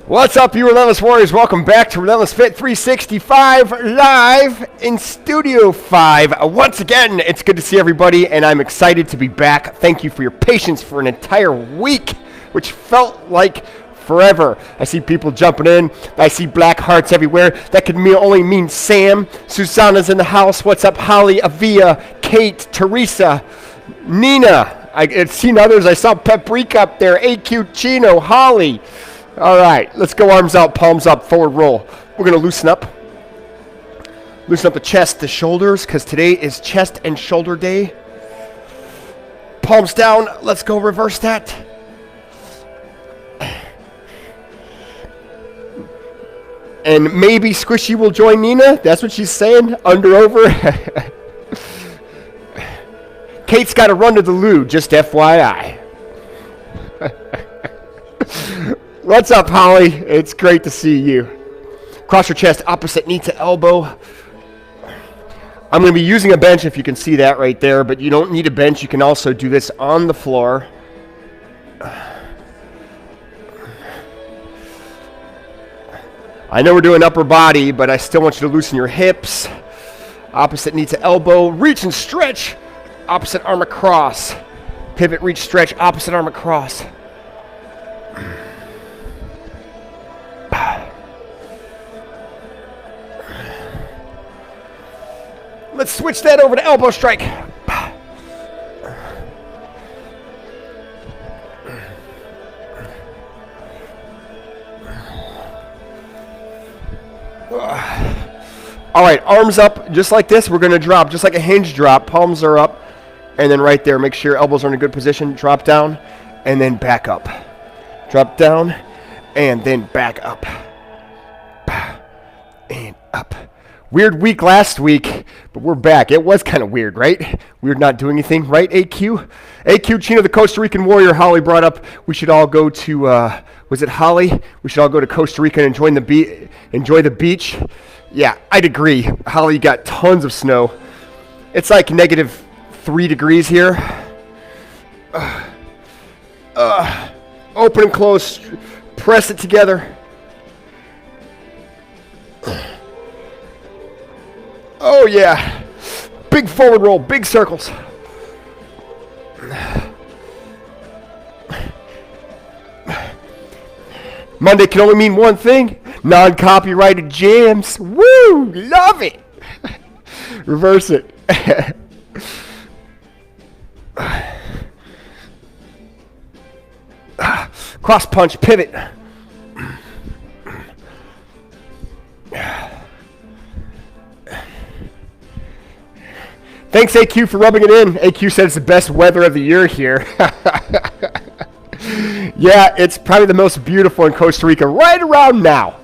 What's up, you Relentless Warriors? Welcome back to Relentless Fit 365 live in Studio 5. Once again, it's good to see everybody, and I'm excited to be back. Thank you for your patience for an entire week, which felt like forever. I see people jumping in. I see black hearts everywhere. That could only mean Sam. Susanna's in the house. What's up, Holly, Avia, Kate, Teresa, Nina. I've seen others. I saw Paprika up there. AQ Chino, Holly. All right, let's go arms out, palms up, forward roll. We're going to loosen up. Loosen up the chest, the shoulders, because today is chest and shoulder day. Palms down. Let's go reverse that. And maybe Squishy will join Nina. That's what she's saying. Under, over. Kate's got to run to the loo, just FYI. What's up, Holly? It's great to see you. Cross your chest, opposite knee to elbow. I'm going to be using a bench, if you can see that right there, but you don't need a bench. You can also do this on the floor. I know we're doing upper body, but I still want you to loosen your hips. Opposite knee to elbow. Reach and stretch. Opposite arm across. Pivot, reach, stretch. Opposite arm across. Let's switch that over to elbow strike. All right, arms up just like this. We're going to drop just like a hinge drop. Palms are up. And then right there, make sure your elbows are in a good position. Drop down and then back up. Drop down and then back up. And up. Weird week last week, but we're back. It was kind of weird, right? We're not doing anything, right, AQ? AQ Chino, the Costa Rican warrior, Holly brought up, we should all go to, was it Holly? We should all go to Costa Rica and enjoy the beach. Yeah, I'd agree. Holly, you got tons of snow. It's like -3 degrees here. Open and close. Press it together. Oh, yeah. Big forward roll, big circles. Monday can only mean one thing. Non-copyrighted jams. Woo! Love it. Reverse it. Cross punch, pivot. Thanks, AQ, for rubbing it in. AQ said it's the best weather of the year here. Yeah, it's probably the most beautiful in Costa Rica right around now.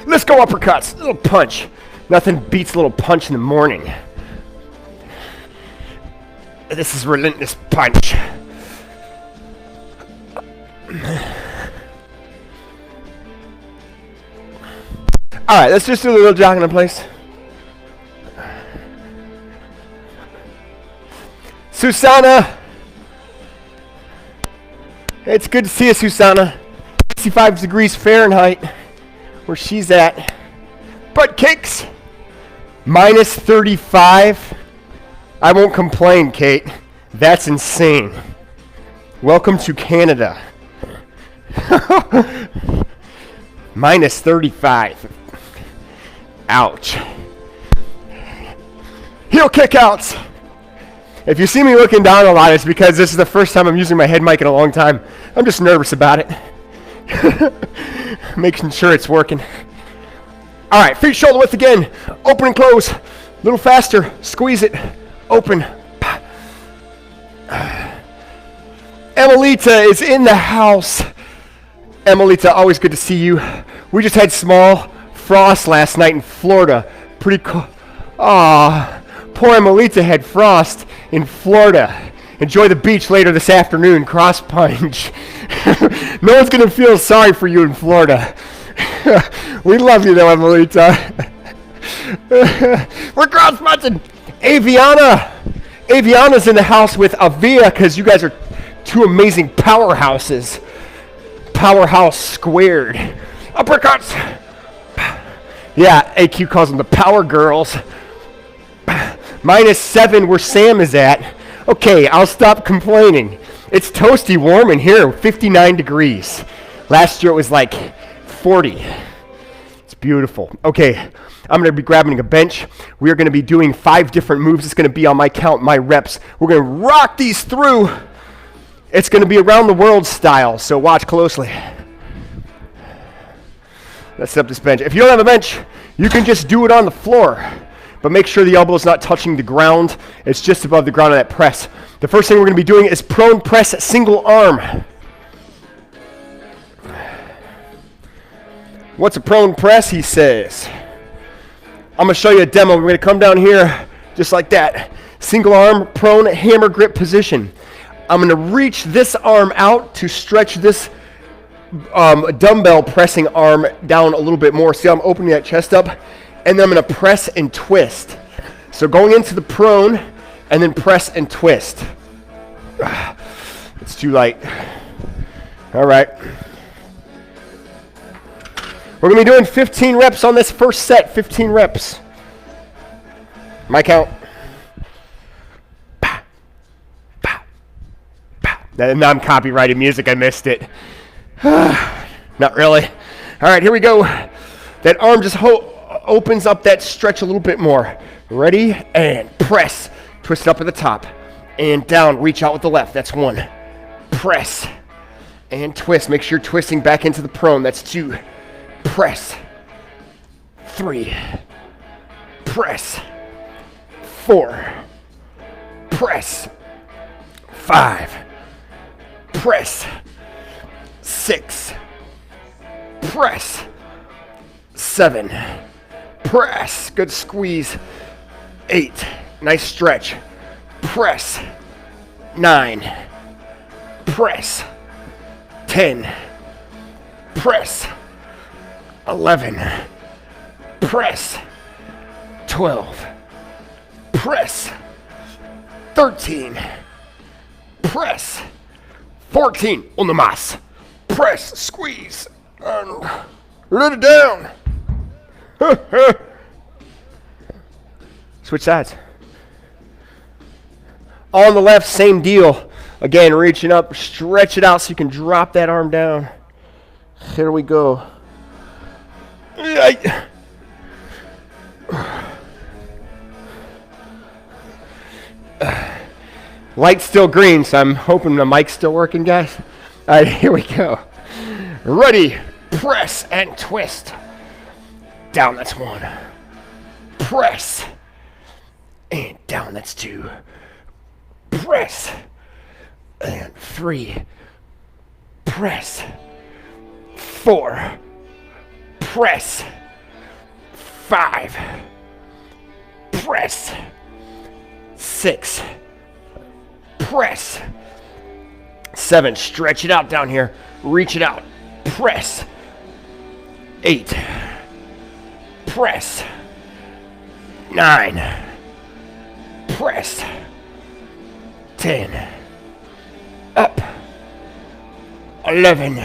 Let's go uppercuts. A little punch. Nothing beats a little punch in the morning. This is relentless punch. All right, let's just do a little jogging in place. Susanna. It's good to see you, Susanna. 65 degrees Fahrenheit, where she's at. Butt kicks. -35. I won't complain, Kate. That's insane. Welcome to Canada. -35. Ouch. Heel kickouts. If you see me looking down a lot, it's because this is the first time I'm using my head mic in a long time. I'm just nervous about it. Making sure it's working. All right, feet shoulder width again. Open and close. A little faster. Squeeze it. Open. Emelita is in the house. Emelita, always good to see you. We just had small frost last night in Florida. Pretty cool. Aw, poor Emelita had frost in Florida. Enjoy the beach later this afternoon. Cross punch. No one's going to feel sorry for you in Florida. We love you though, Emelita. We're cross punching. Aviana. Aviana's in the house with Avia because you guys are two amazing powerhouses. powerhouse squared. Uppercuts. Yeah, AQ calls them the power girls. -7 where Sam is at. Okay, I'll stop complaining. It's toasty warm in here, 59 degrees. Last year it was like 40. It's beautiful. Okay, I'm going to be grabbing a bench. We are going to be doing 5 different moves. It's going to be on my count, my reps. We're going to rock these through. It's going to be around the world style, so watch closely. Let's set up this bench. If you don't have a bench, you can just do it on the floor. But make sure the elbow is not touching the ground. It's just above the ground on that press. The first thing we're going to be doing is prone press single arm. What's a prone press, he says. I'm going to show you a demo. We're going to come down here just like that. Single arm, prone, hammer grip position. I'm going to reach this arm out to stretch this dumbbell pressing arm down a little bit more. See how I'm opening that chest up? And then I'm going to press and twist. So going into the prone and then press and twist. It's too light. All right. We're going to be doing 15 reps on this first set. 15 reps. My count. Non-copyrighted music, I missed it. Not really. All right, here we go. That arm just opens up that stretch a little bit more. Ready? And press. Twist it up at the top. And down. Reach out with the left. That's 1. Press. And twist. Make sure you're twisting back into the prone. That's 2. Press. 3. Press. 4. Press. 5. Press. 6. Press. 7. Press. Good squeeze. 8. Nice stretch. Press. 9. Press. 10. Press. 11. Press. 12. Press. 13. Press. 14. Uno más. Press. Squeeze. And let it down. Switch sides. On the left, same deal. Again, reaching up, stretch it out so you can drop that arm down. Here we go. Light's still green, so I'm hoping the mic's still working, guys. All right, here we go. Ready, press and twist. Down, that's 1. Press. And down, that's 2. Press. And 3. Press. 4. Press. 5. Press. 6. Press. 7. Stretch it out down here. Reach it out. Press. 8. Press. 9. Press. 10. Up. 11.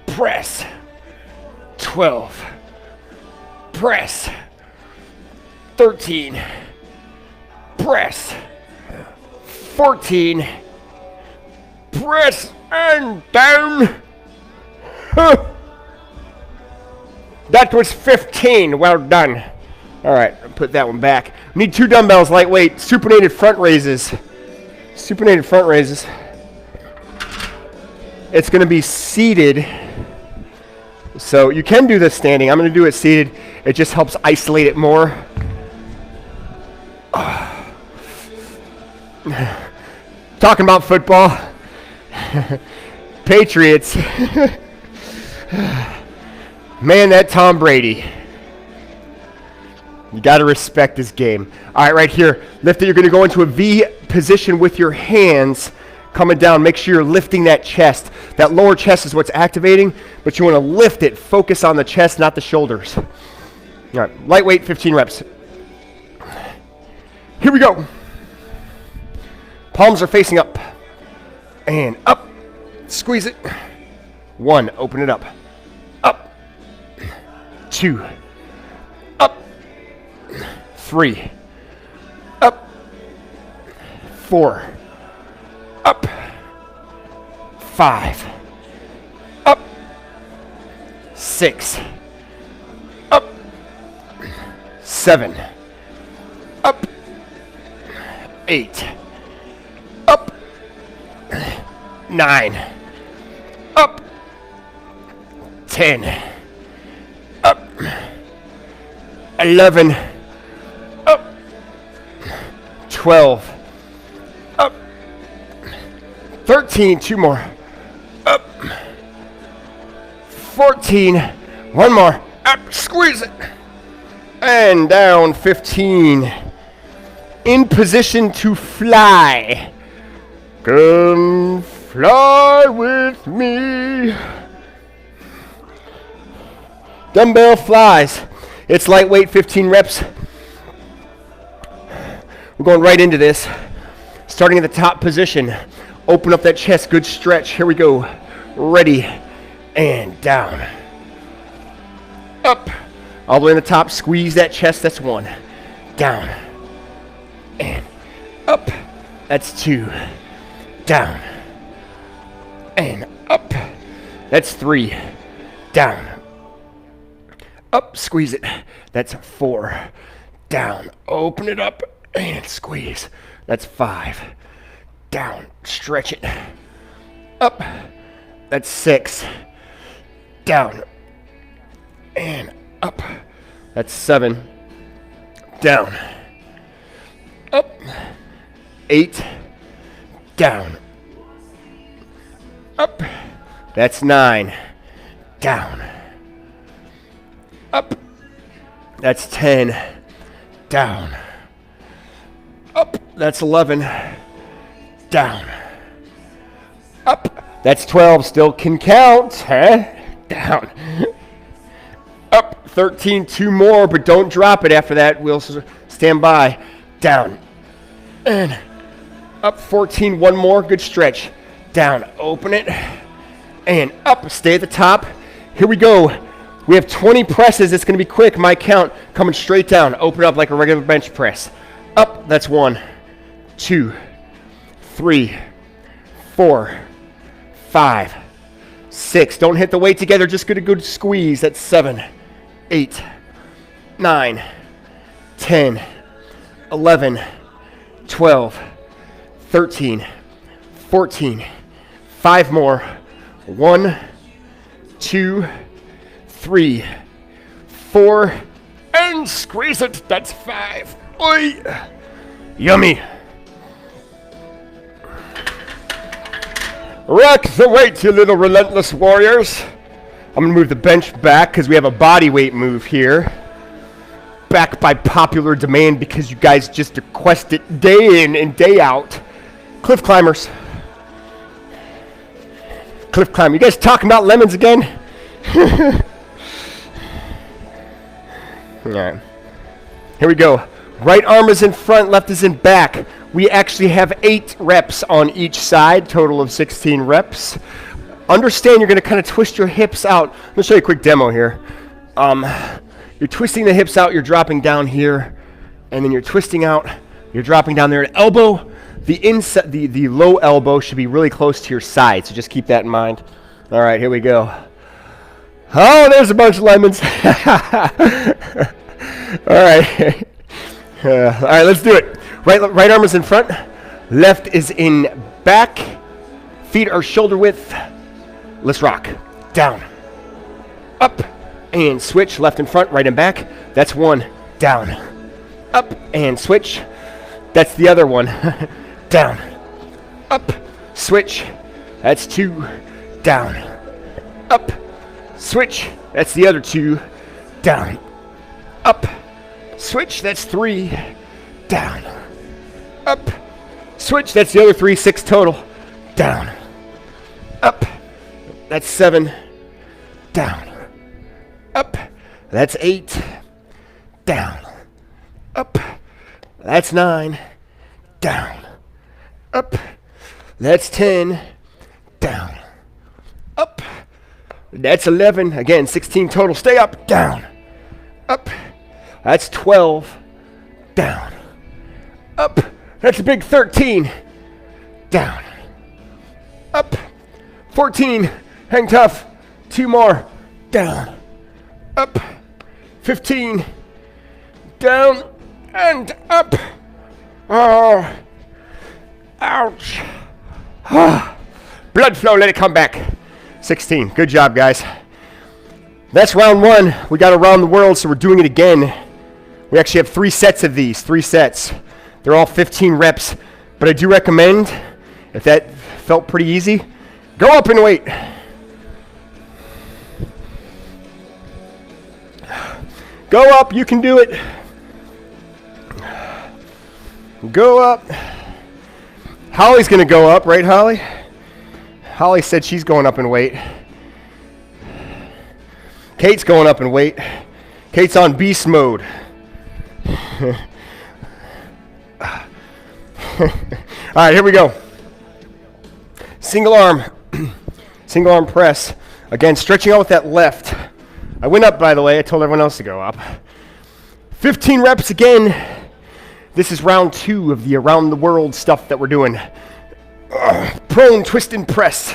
Press. 12. Press. 13. Press. 14. Press and down. That was 15. Well done. All right, I'll put that one back. We need 2 dumbbells, lightweight, supinated front raises. Supinated front raises. It's going to be seated. So you can do this standing. I'm going to do it seated. It just helps isolate it more. Talking about football. Patriots. Man, that Tom Brady. You got to respect this game. All right, right here. Lift it. You're going to go into a V position with your hands coming down. Make sure you're lifting that chest. That lower chest is what's activating, but you want to lift it. Focus on the chest, not the shoulders. All right, lightweight, 15 reps. Here we go. Palms are facing up. And up. Squeeze it. 1, open it up. Up. 2. Up. 3. Up. 4. Up. 5. Up. 6. Up. 7. Up. 8. Up. 9. Up. 10. Up. 11. Up. 12. Up. 13. 2 more. Up. 14. 1 more. Up. Squeeze it. And down. 15. In position to fly. Come fly with me. Dumbbell flies. It's lightweight, 15 reps. We're going right into this. Starting at the top position. Open up that chest, good stretch. Here we go. Ready, and down. Up, all the way in the top, squeeze that chest, that's 1. Down, and up, that's 2. Down, and up, that's 3. Down, up, squeeze it, that's 4. Down, open it up, and squeeze, that's 5. Down, stretch it, up, that's 6. Down, and up, that's 7. Down, up, 8. Down, up, that's 9. Down, up, that's 10. Down, up, that's 11. Down, up, that's 12, still can count, huh? Down, up, 13, 2 more, but don't drop it after that, we'll stand by. Down, and up, 14, 1 more, good stretch. Down, open it, and up, stay at the top. Here we go. We have 20 presses, it's gonna be quick, my count, coming straight down. Open up like a regular bench press. Up, that's 1, 2, 3, 4, 5, 6. Don't hit the weight together, just get a good squeeze. That's 7, 8, 9, 10, 11, 12, 13, 14. 5 more. 1, 2, 3, 4, and squeeze it. That's 5. Oi! Yummy. Rock the weight, you little relentless warriors. I'm gonna move the bench back because we have a body weight move here. Back by popular demand because you guys just request it day in and day out. Cliff climbers. Cliff climb. You guys talking about lemons again? All right. Here we go. Right arm is in front, left is in back. We actually have 8 reps on each side, total of 16 reps. Understand you're going to kind of twist your hips out. I'm going to show you a quick demo here. You're twisting the hips out, you're dropping down here, and then you're twisting out, you're dropping down there. Elbow, the low elbow should be really close to your side, so just keep that in mind. All right, here we go. Oh, there's a bunch of lemons. All right. All right, let's do it. Right arm is in front, left is in back, feet are shoulder width. Let's rock. Down, up, and switch. Left in front, right in back. That's 1. Down, up, and switch. That's the other one. Down, up, switch. That's 2. Down, up, switch. That's the other 2. Down, up, switch. That's 3. Down, up, switch. That's the other 3. 6 total. Down, up. That's 7. Down, up. That's 8. Down, up. That's 9. Down, up. That's 10. Down, up. That's 11. Again, 16 total. Stay up, down, up. That's 12, down, up. That's a big 13, down, up. 14, hang tough. 2 more, down, up. 15, down, and up. Oh, ouch. Blood flow, let it come back. 16, good job, guys. That's round 1. We got around the world, so we're doing it again. We actually have 3 sets of these, 3 sets. They're all 15 reps, but I do recommend, if that felt pretty easy, go up in weight. Go up, you can do it. Go up. Holly's gonna go up, right, Holly? Holly said she's going up in weight. Kate's going up in weight. Kate's on beast mode. All right, here we go. Single arm press. Again, stretching out with that left. I went up, by the way. I told everyone else to go up. 15 reps again. This is round 2 of the around the world stuff that we're doing. Prone, twist, and press.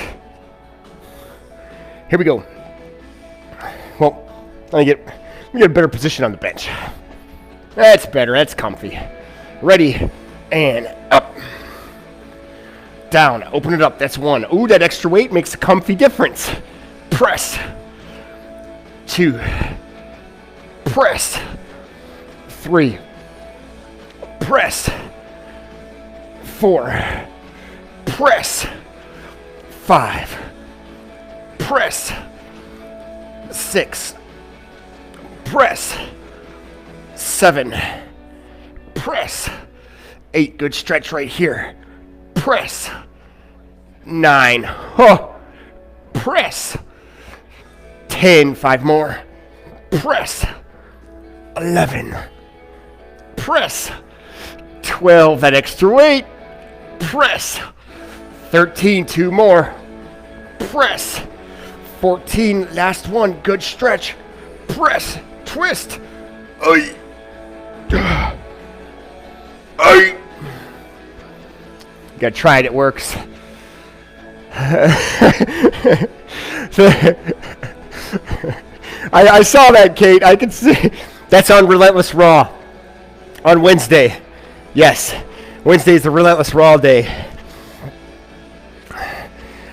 Here we go. Well, let me get a better position on the bench. That's better. That's comfy. Ready, and up. Down. Open it up. That's 1. Ooh, that extra weight makes a comfy difference. Press. 2. Press. 3. Press. 4. Press. 5. Press. 6. Press. 7. Press. 8. Good stretch right here. Press. 9. Oh. Press. 10. 5 more. Press. 11. Press. 12. That extra weight. Press. 13. 2 more. Press. 14. Last one. Good stretch. Press. Twist. Ay. Ay. You gotta try it. It works. I saw that, Kate. I can see. That's on Relentless Raw on Wednesday. Yes, Wednesday is the Relentless Raw day.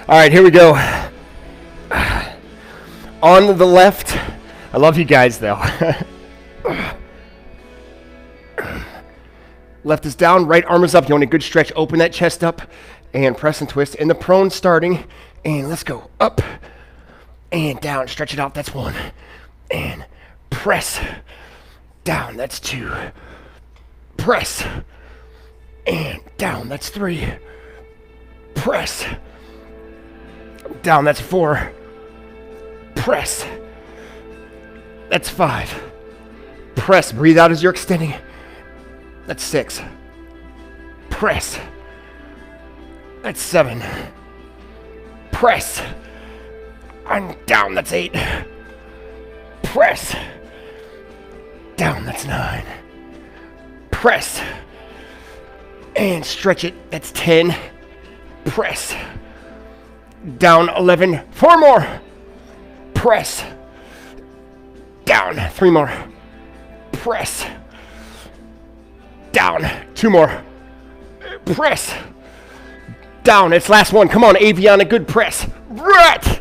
All right, here we go. On the left, I love you guys though. Left is down, right arm is up. You want a good stretch. Open that chest up and press and twist. In the prone starting, and let's go up and down. Stretch it out. That's 1. And press down. That's 2. Press and down. That's 3. Press down. That's 4. Press. That's 5. Press. Breathe out as you're extending. That's 6. Press. That's 7. Press. And down. That's 8. Press. Down. That's 9. Press. And stretch it. That's 10. Press. Down. 11. 4 more. Press. Down. 3 more. Press. Down. 2 more. Press. Down. It's last one. Come on, Aviana. Good press. Right.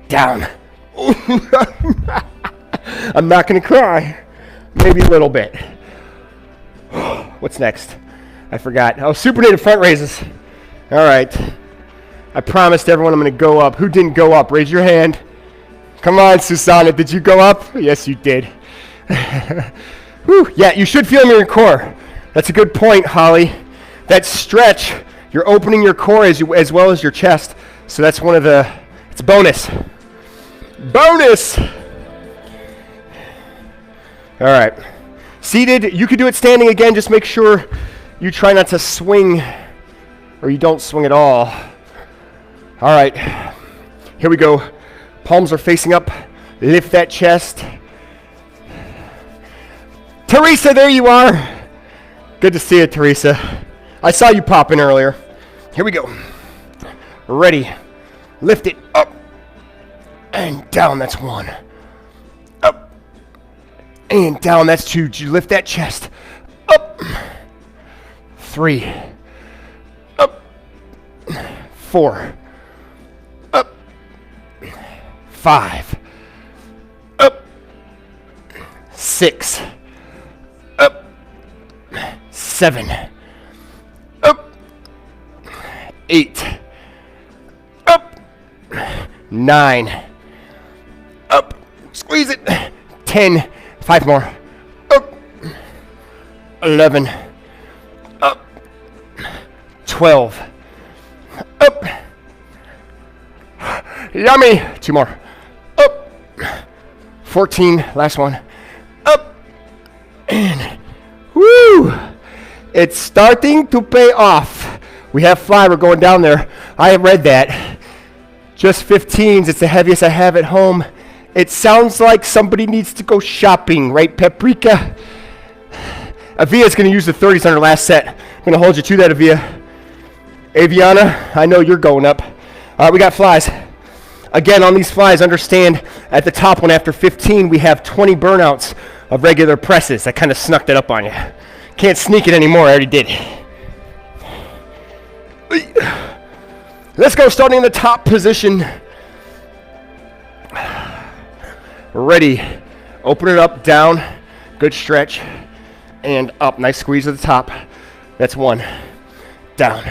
Down. I'm not going to cry. Maybe a little bit. What's next? I forgot. Oh, supinated front raises. All right. I promised everyone I'm going to go up. Who didn't go up? Raise your hand. Come on, Susanna. Did you go up? Yes, you did. Whew. Yeah, you should feel your core. That's a good point, Holly. That stretch, you're opening your core as well as your chest. So that's one of the, it's a bonus. Bonus! All right. Seated, you could do it standing again. Just make sure you try not to swing or you don't swing at all. All right. Here we go. Palms are facing up. Lift that chest. Teresa, there you are. Good to see you, Teresa. I saw you pop in earlier. Here we go. Ready. Lift it up and down. That's 1. Up and down. That's 2. Did you lift that chest? Up. 3. Up. 4. Up. 5. Up. 6. Up. 7. Up. 8. Up. 9. Up. Squeeze it. 10. 5 more. Up. 11. Up. 12. Up. Yummy. 2 more. Up. 14. Last one. Up. And woo! It's starting to pay off. We have fly. We're going down there. I read that. Just 15s. It's the heaviest I have at home. It sounds like somebody needs to go shopping, right, Paprika? Avia's going to use the 30s on her last set. I'm going to hold you to that, Avia. Aviana, I know you're going up. All right, we got flies. Again, on these flies, understand at the top one after 15, we have 20 burnouts of regular presses. I kind of snuck that up on you. Can't sneak it anymore. I already did. Let's go, starting in the top position. Ready. Open it up, down. Good stretch. And up. Nice squeeze at the top. That's 1. Down.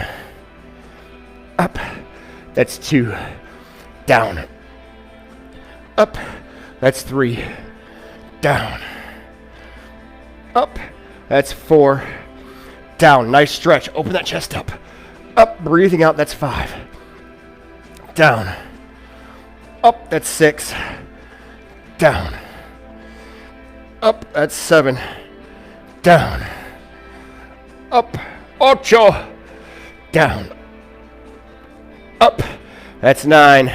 Up. That's 2. Down. Up. That's 3. Down. Up. That's 4. Down. Nice stretch. Open that chest up. Up. Breathing out. That's 5. Down. Up. That's 6. Down. Up. That's 7. Down. Up. 8. Down. Up. That's 9.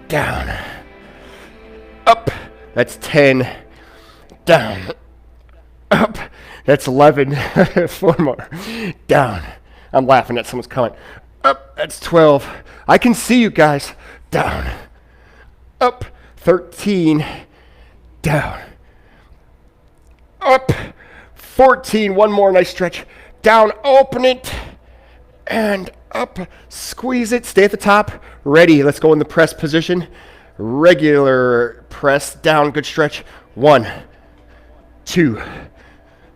Down. Up. That's 10. Down. Up. That's 11. 4 more. Down. I'm laughing at someone's comment. Up. That's 12. I can see you guys. Down. Up. 13. Down. Up. 14. 1 more. Nice stretch. Down. Open it. And up. Squeeze it. Stay at the top. Ready. Let's go in the press position. Regular press. Down. Good stretch. 1, 2,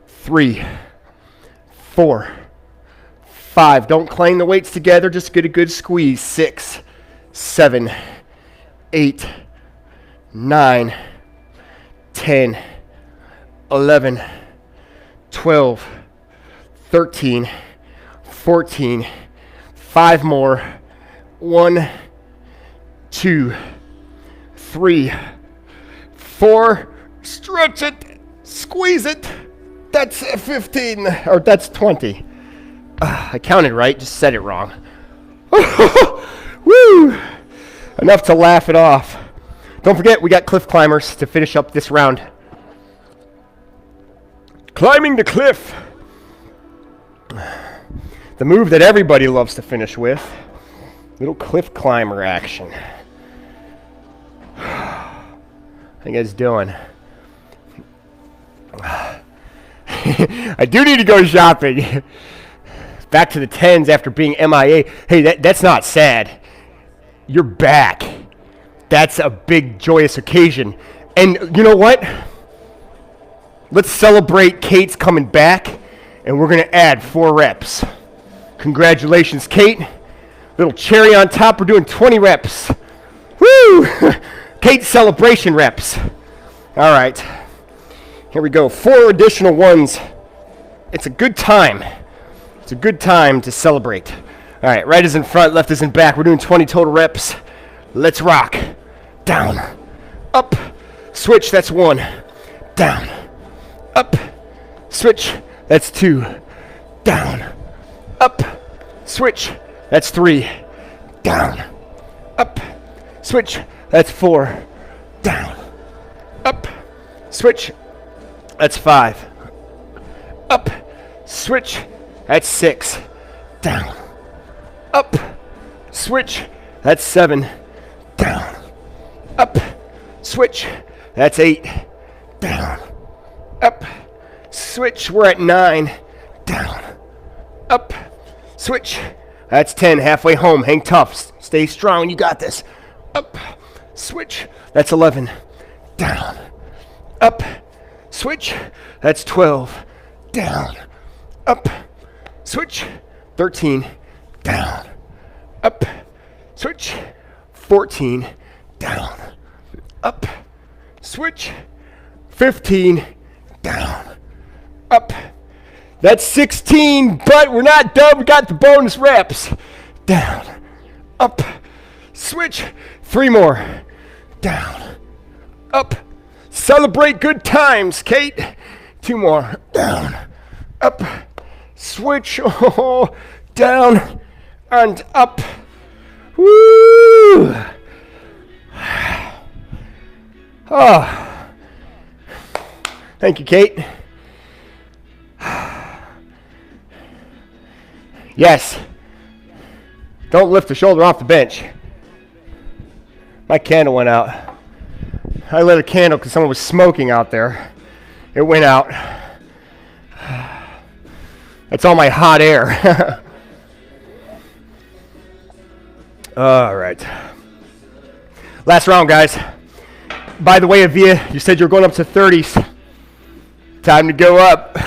3, 4, 5. Don't clang the weights together. Just get a good squeeze. 6, 7, 8, 9, 10, 11, 12, 13, 14, 5 more. 1, 2, 3, 4. Stretch it. Squeeze it. That's 15, or that's 20. I counted right, just said it wrong. Woo! Enough to laugh it off. Don't forget, we got cliff climbers to finish up this round. Climbing the cliff. The move that everybody loves to finish with. Little cliff climber action. How you guys doing? I do need to go shopping. Back to the 10s after being MIA. Hey, that's not sad. You're back. That's a big, joyous occasion. And you know what? Let's celebrate Kate's coming back, and we're going to add 4 reps. Congratulations, Kate. Little cherry on top. We're doing 20 reps. Woo! Kate's celebration reps. All right. Here we go. 4 additional ones. It's a good time. It's a good time to celebrate. All right. Right is in front. Left is in back. We're doing 20 total reps. Let's rock. Down. Up. Switch. That's 1. Down. Up. Switch. That's 2. Down. Up. Switch. That's 3. Down. Up. Switch. That's 4. Down. Up. Switch. That's 5. Up. Switch. That's 6. Down. Up. Switch. That's 7. Down. Up. Switch. That's 8. Down. Up. Switch. We're at 9. Down. Up. Switch. That's 10. Halfway home. Hang tough. Stay strong. You got this. Up. Switch. That's 11. Down. Up. Switch. That's 12. Down. Up. Switch. 13. Down. Up. Switch. 14. Down. Up. Switch. 15. Down. Up. That's 16, but we're not done. We got the bonus reps. Down. Up. Switch. 3 more. Down. Up. Celebrate good times, Kate. 2 more. Down. Up. Switch. Oh, down and up. Woo! Oh. Thank you, Kate. Yes. Don't lift the shoulder off the bench. My candle went out. I lit a candle because someone was smoking out there. It went out. That's all my hot air. All right. Last round, guys. By the way, Avia, you said you're going up to 30s. Time to go up.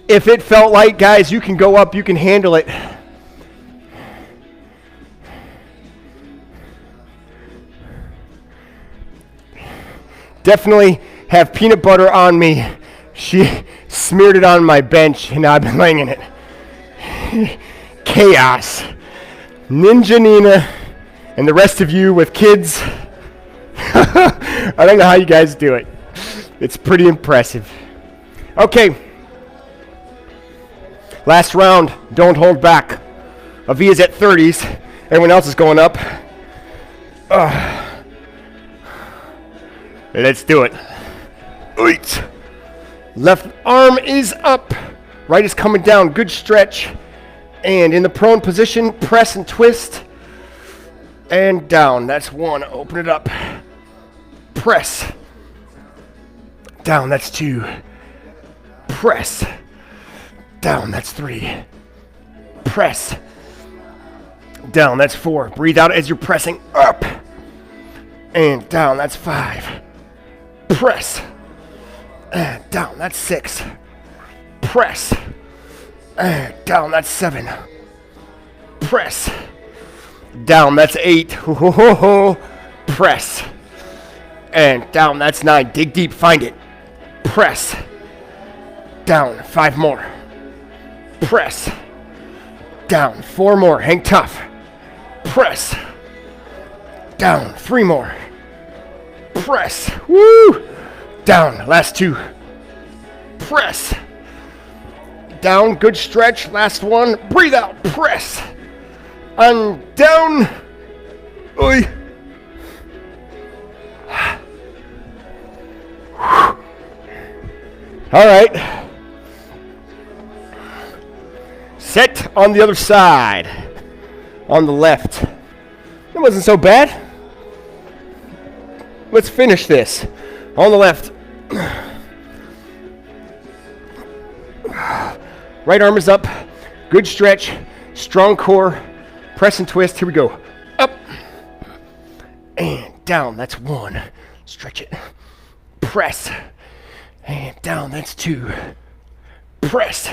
If it felt like, guys, you can go up, you can handle it. Definitely have peanut butter on me. She smeared it on my bench, and now I've been laying in it. Chaos. Ninja Nina and the rest of you with kids. I don't know how you guys do it. It's pretty impressive. Okay. Last round. Don't hold back. Avia's at 30s. Everyone else is going up. Let's do it. Eight. Left arm is up. Right is coming down. Good stretch. And in the prone position, press and twist. And down. That's 1. Open it up. Press. Down. That's 2. Press. Down. That's 3. Press. Down. That's 4. Breathe out as you're pressing up. And down. That's 5. Press. And down. That's 6. Press. And down. That's 7. Press. Down. That's 8. Press. And down. That's 9. Dig deep. Find it. Press. Down. 5 more. Press. Down. 4 more. Hang tough. Press. Down. 3 more. Press. Woo! Down. Last 2. Press. Down. Good stretch. Last 1. Breathe out. Press. And down. Oi. All right. Set on the other side. On the left. It wasn't so bad. Let's finish this. On the left. Right arm is up. Good stretch. Strong core. Press and twist. Here we go. Up. And down. That's 1. Stretch it. Press. And down. That's 2. Press.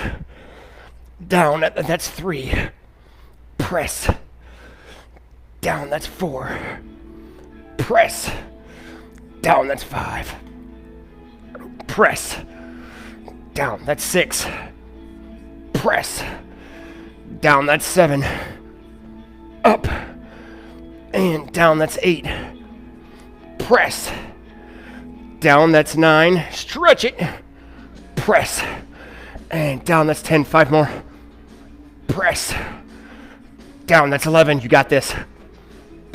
Down. That's 3. Press. Down. That's 4. Press. Down. That's 5. Press. Down. That's 6. Press. Down. That's 7. Up. And down. That's 8. Press. Down. That's 9. Stretch it. Press. And down. That's 10. 5 more. Press. Down. That's 11. You got this.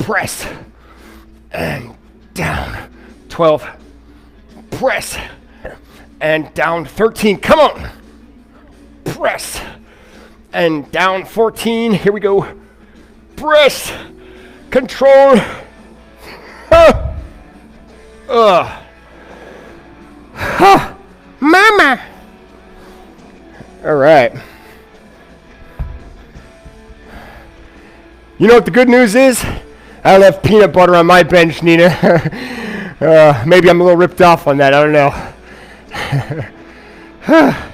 press, and down. 12, press, and down. 13, come on. Press, and down. 14, here we go. Press, control. Mama. All right. You know what the good news is? I don't have peanut butter on my bench, Nina. Maybe I'm a little ripped off on that. I don't know.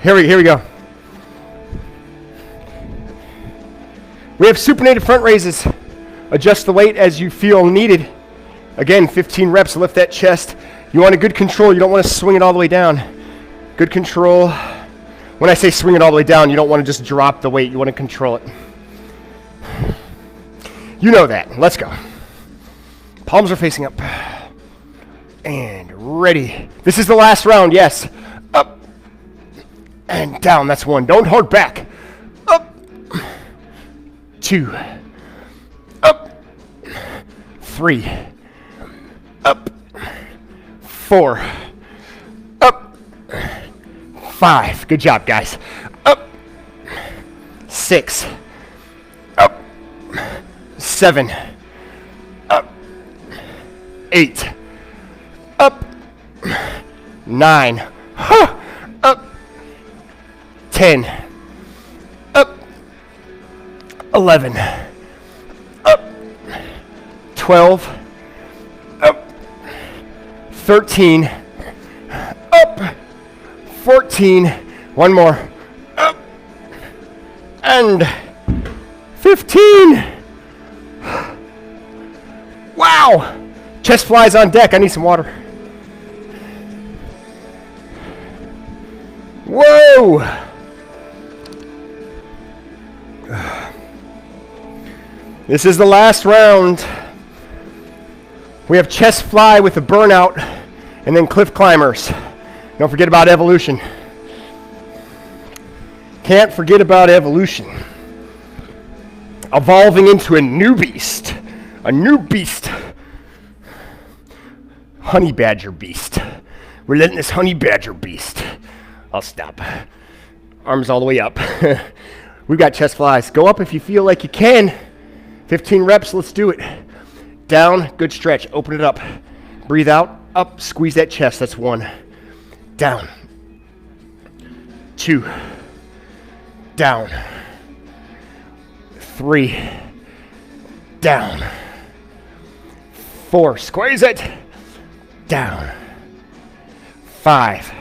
Here we go. We have supinated front raises. Adjust the weight as you feel needed. Again, 15 reps, lift that chest. You want a good control. You don't want to swing it all the way down. Good control. When I say swing it all the way down, you don't want to just drop the weight. You want to control it. You know that. Let's go. Palms are facing up. And ready. This is the last round, yes. Up. And down, that's 1. Don't hold back. Up. 2. Up. 3. Up. 4. Up. 5. Good job, guys. Up. 6. Up. 7. Up. 8. Up. 9. Up. 10. Up. 11. Up. 12. Up. 13. Up. 14. One more. Up. And 15. Wow. Chest flies on deck. I need some water. Whoa. This is the last round. We have chest fly with a burnout and then cliff climbers. Don't forget about evolution. Can't forget about evolution. Evolving into a new beast. A new beast. Honey badger beast. Relentless honey badger beast. I'll stop. Arms all the way up. We've got chest flies. Go up if you feel like you can. 15 reps, let's do it. Down, good stretch. Open it up. Breathe out, up, squeeze that chest. That's 1. Down. 2. Down. 3. Down. 4. Squeeze it. Down. 5.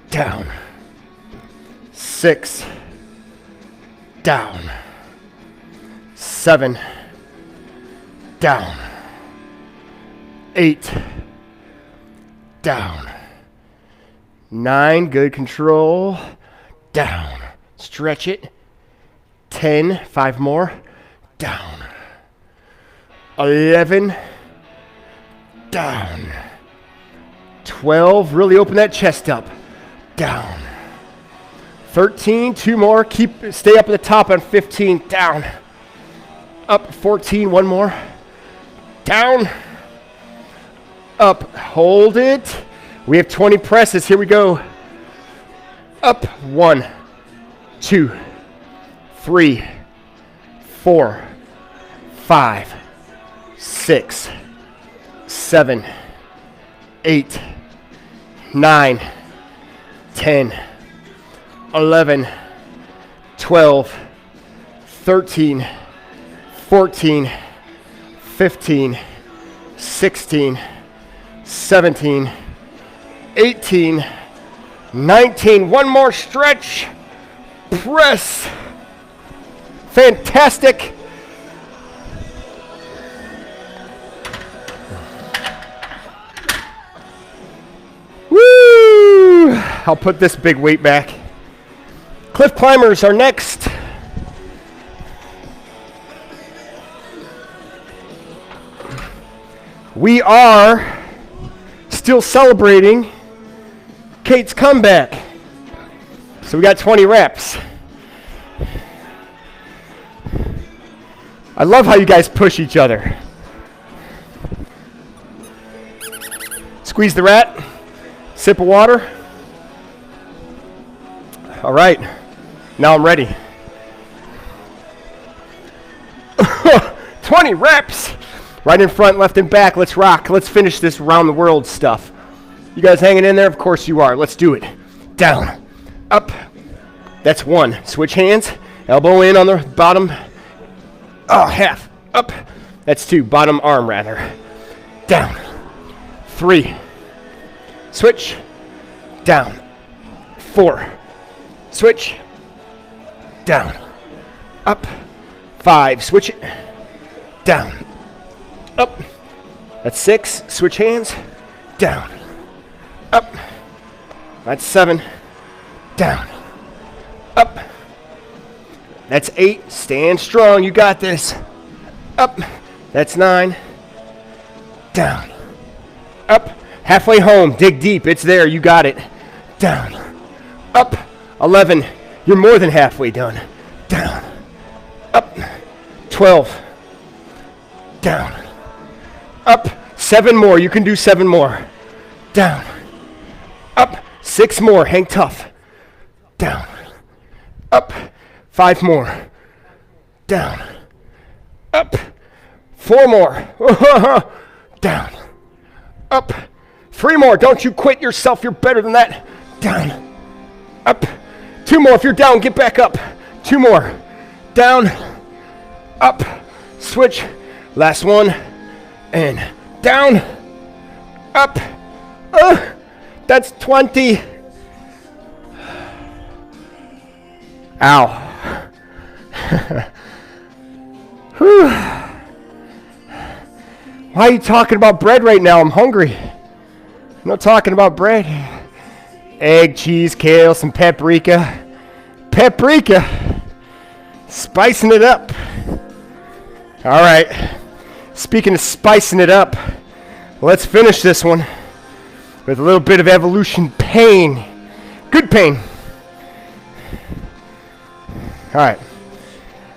Down. 6. Down. 7. Down. 8. Down. 9. Good control. Down. Stretch it. 10. 5 more. Down. 11. Down. 12. Really open that chest up. Down. 13. 2 more. Stay up at the top on 15. Down. Up. 14. 1 more. Down. Up. Hold it. We have 20 presses. Here we go. Up. 1, 2, 3, 4, 5, 6, 7, 8, 9, 10, 11, 12, 13, 14, 15, 16, 17, 18, 19. One more stretch. Press. Fantastic. Woo! I'll put this big weight back. Cliff climbers are next. We are still celebrating Kate's comeback. So we got 20 reps. I love how you guys push each other. Squeeze the rat. Sip of water. All right. Now I'm ready. 20 reps. Right in front, left and back. Let's rock. Let's finish this round the world stuff. You guys hanging in there? Of course you are. Let's do it. Down. Up. That's 1. Switch hands. Elbow in on the bottom. Oh, half. Up. That's 2. Bottom arm, rather. Down. 3. Switch. Down. 4. Switch. Down. Up. 5. Switch it. Down. Up. That's 6. Switch hands. Down. Up. That's 7. Down. Up. That's 8. Stand strong. You got this. Up. That's 9. Down. Up. Halfway home. Dig deep. It's there. You got it. Down. Up. 11. You're more than halfway done. Down. Up. 12. Down. Up. 7 more. You can do 7 more. Down. Up. 6 more. Hang tough. Down. Up. 5 more. Down. Up. 4 more. Down. Up. 3 more. Don't you quit yourself. You're better than that. Down. Up. 2 more. If you're down, get back up. 2 more. Down. Up. Switch. Last one. And down. Up. That's 20. Ow. Whew. Why are you talking about bread right now? I'm hungry. I'm not talking about bread. Egg, cheese, kale, some paprika. Paprika. Spicing it up. All right. Speaking of spicing it up, let's finish this one with a little bit of evolution pain. Good pain. All right.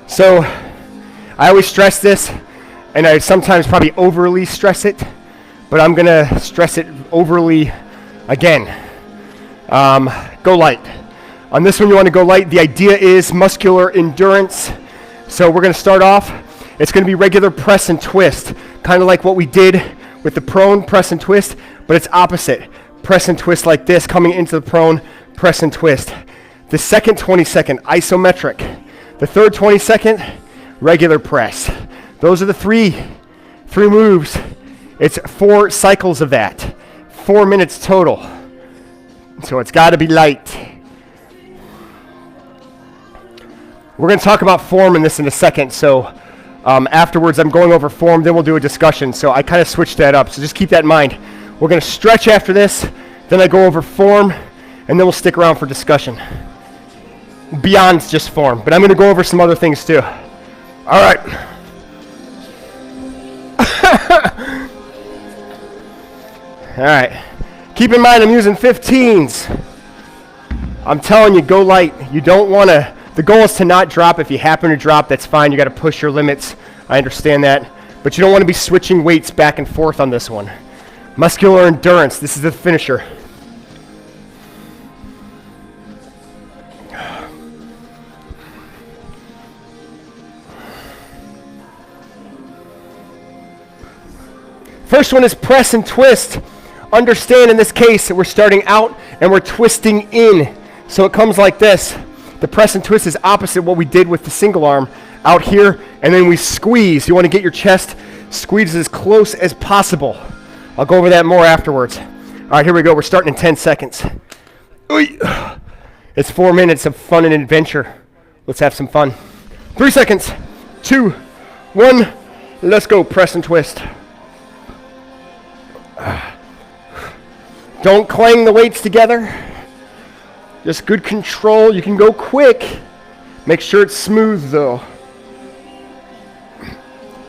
So I always stress this, and I sometimes probably overly stress it, but I'm going to stress it overly again. Go light. On this one, you want to go light. The idea is muscular endurance. So we're going to start off. It's going to be regular press and twist, kind of like what we did with the prone press and twist, but it's opposite. Press and twist like this, coming into the prone, press and twist. The second 20-second, isometric. The third 20-second, regular press. Those are the three moves. It's 4 cycles of that. 4 minutes total. So it's got to be light. We're going to talk about form in this in a second. So afterwards, I'm going over form, then we'll do a discussion. So I kind of switched that up. So just keep that in mind. We're going to stretch after this, then I go over form, and then we'll stick around for discussion. Beyond just form. But I'm going to go over some other things too. All right. All right. Keep in mind I'm using 15s. I'm telling you, go light. You don't want to, the goal is to not drop. If you happen to drop, that's fine. You got to push your limits. I understand that. But you don't want to be switching weights back and forth on this one. Muscular endurance. This is the finisher. First one is press and twist. Understand in this case that we're starting out and we're twisting in. So it comes like this. The press and twist is opposite what we did with the single arm out here, and then we squeeze. You want to get your chest squeezed as close as possible. I'll go over that more afterwards. All right, here we go. We're starting in 10 seconds. It's 4 minutes of fun and adventure. Let's have some fun. 3 seconds. 2, 1. Let's go. Press and twist. Don't clang the weights together. Just good control. You can go quick. Make sure it's smooth though.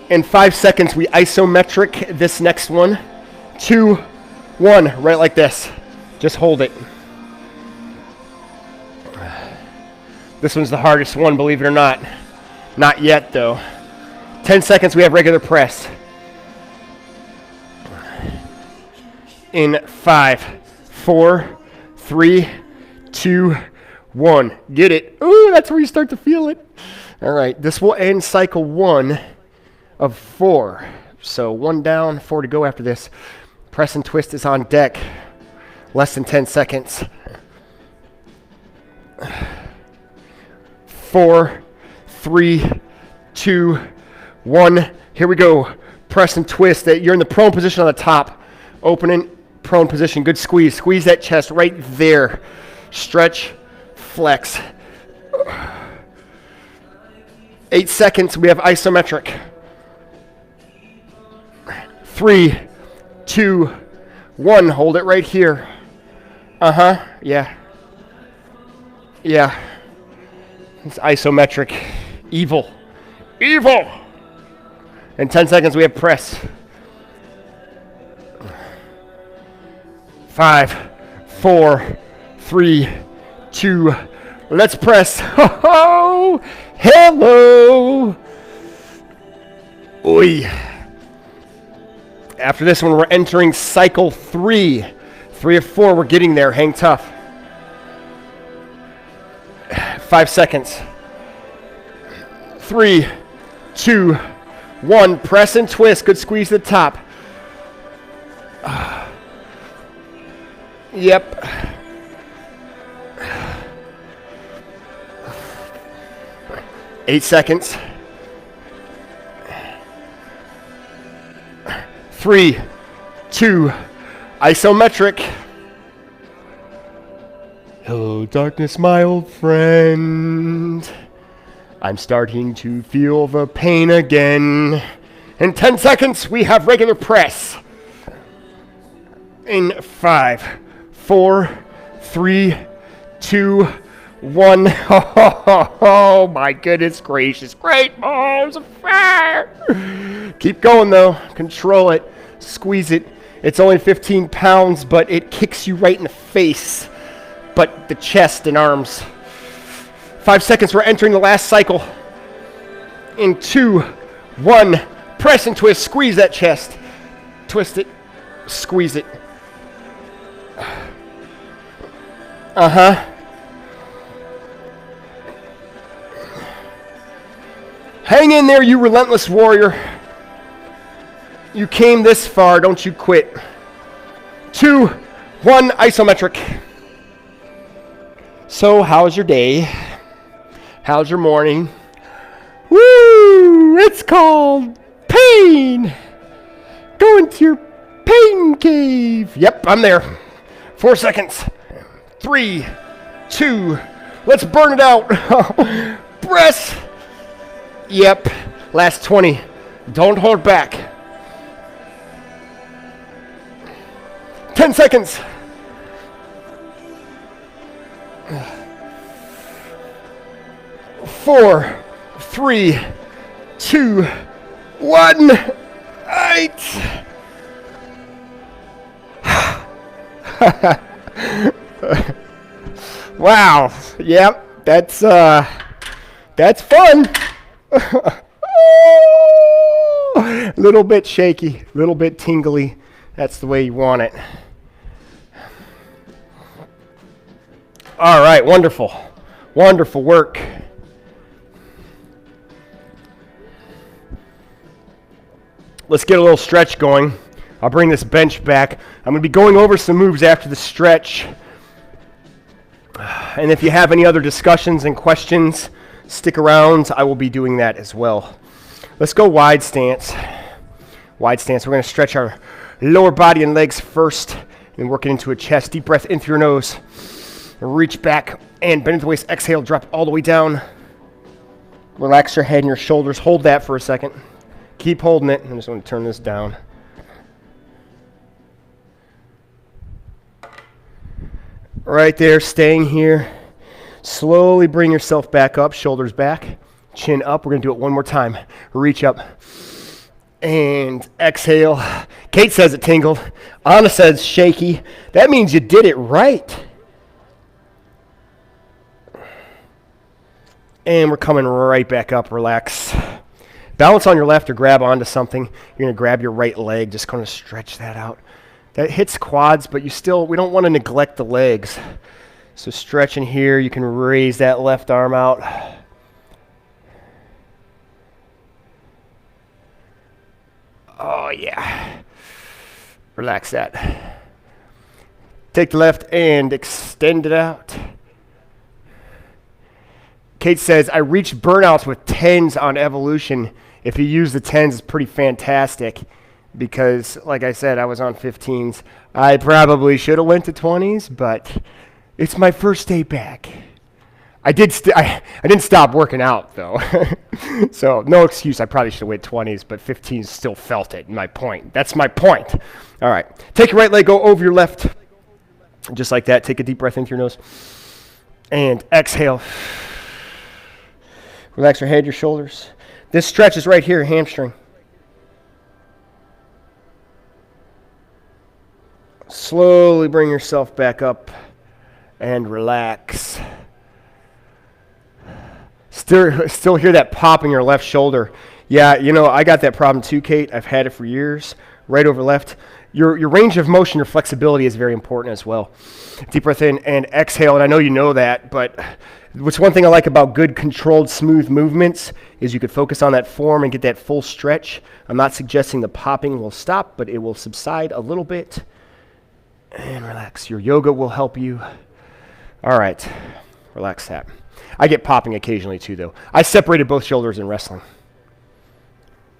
In 5 seconds, we isometric this next one. 2, 1, right like this. Just hold it. This one's the hardest one, believe it or not. Not yet though. 10 seconds, we have regular press. In 5, 4, 3, 2, 1. Get it. Ooh, that's where you start to feel it. All right, this will end cycle 1 of 4. So 1 down, 4 to go after this. Press and twist is on deck. Less than 10 seconds. 4, 3, 2, 1. Here we go. Press and twist. You're in the prone position on the top. Opening, prone position. Good squeeze. Squeeze that chest right there. Stretch, flex. 8 seconds. We have isometric. 3, 2, 1. Hold it right here. Yeah. Yeah. It's isometric. Evil. Evil! In 10 seconds, we have press. 5, 4, 3, 2, let's press. Oh, hello. Oi. After this one, we're entering cycle 3. 3 of 4, we're getting there. Hang tough. 5 seconds. 3, 2, 1. Press and twist. Good squeeze to the top. Yep. Eight seconds. 3, 2, isometric. Hello, darkness, my old friend. I'm starting to feel the pain again. In 10 seconds, we have regular press. In 5, 4, 3, 2, 1. Oh my goodness gracious. Great balls of fire. Keep going though. Control it. Squeeze it. It's only 15 pounds, but it kicks you right in the face. But the chest and arms. 5 seconds. We're entering the last cycle. In 2, 1. Press and twist. Squeeze that chest. Twist it. Squeeze it. Hang in there, you relentless warrior. You came this far, don't you quit. 2, 1, isometric. So, how's your day? How's your morning? Woo! It's called pain. Go into your pain cave. Yep, I'm there. 4 seconds. 3, 2, let's burn it out. Press. Yep, last 20. Don't hold back. 10 seconds. 4, 3, 2, 1. 8. Wow. Yep, that's fun. Little bit shaky, little bit tingly. That's the way you want it. All right, wonderful. Wonderful work. Let's get a little stretch going. I'll bring this bench back. I'm going to be going over some moves after the stretch. And if you have any other discussions and questions, stick around. I will be doing that as well. Let's go wide stance. Wide stance. We're going to stretch our lower body and legs first and work it into a chest. Deep breath in through your nose. Reach back and bend at the waist. Exhale, drop all the way down. Relax your head and your shoulders. Hold that for a second. Keep holding it. I'm just going to turn this down. Right there, staying here. Slowly bring yourself back up, shoulders back, chin up. We're going to do it one more time. Reach up and exhale. Kate says it tingled. Anna says shaky. That means you did it right. And we're coming right back up. Relax. Balance on your left or grab onto something. You're going to grab your right leg, just kind of stretch that out. That hits quads, but we don't want to neglect the legs. So stretching here, you can raise that left arm out. Oh, yeah. Relax that. Take the left and extend it out. Kate says, I reached burnouts with 10s on evolution. If you use the 10s, it's pretty fantastic because, like I said, I was on 15s. I probably should have went to 20s, but it's my first day back. I didn't stop working out, though. So no excuse. I probably should have went 20s, but 15s still felt it. My point. That's my point. All right. Take your right leg, go over your left. Just like that. Take a deep breath in through your nose. And exhale. Relax your head, your shoulders. This stretch is right here, hamstring. Slowly bring yourself back up and relax. Still hear that pop in your left shoulder. Yeah, I got that problem too, Kate. I've had it for years. Right over left. Your range of motion, your flexibility is very important as well. Deep breath in and exhale, and I know you know that, but what's one thing I like about good, controlled, smooth movements is you could focus on that form and get that full stretch. I'm not suggesting the popping will stop, but it will subside a little bit. And relax. Your yoga will help you. All right. Relax that. I get popping occasionally too, though. I separated both shoulders in wrestling.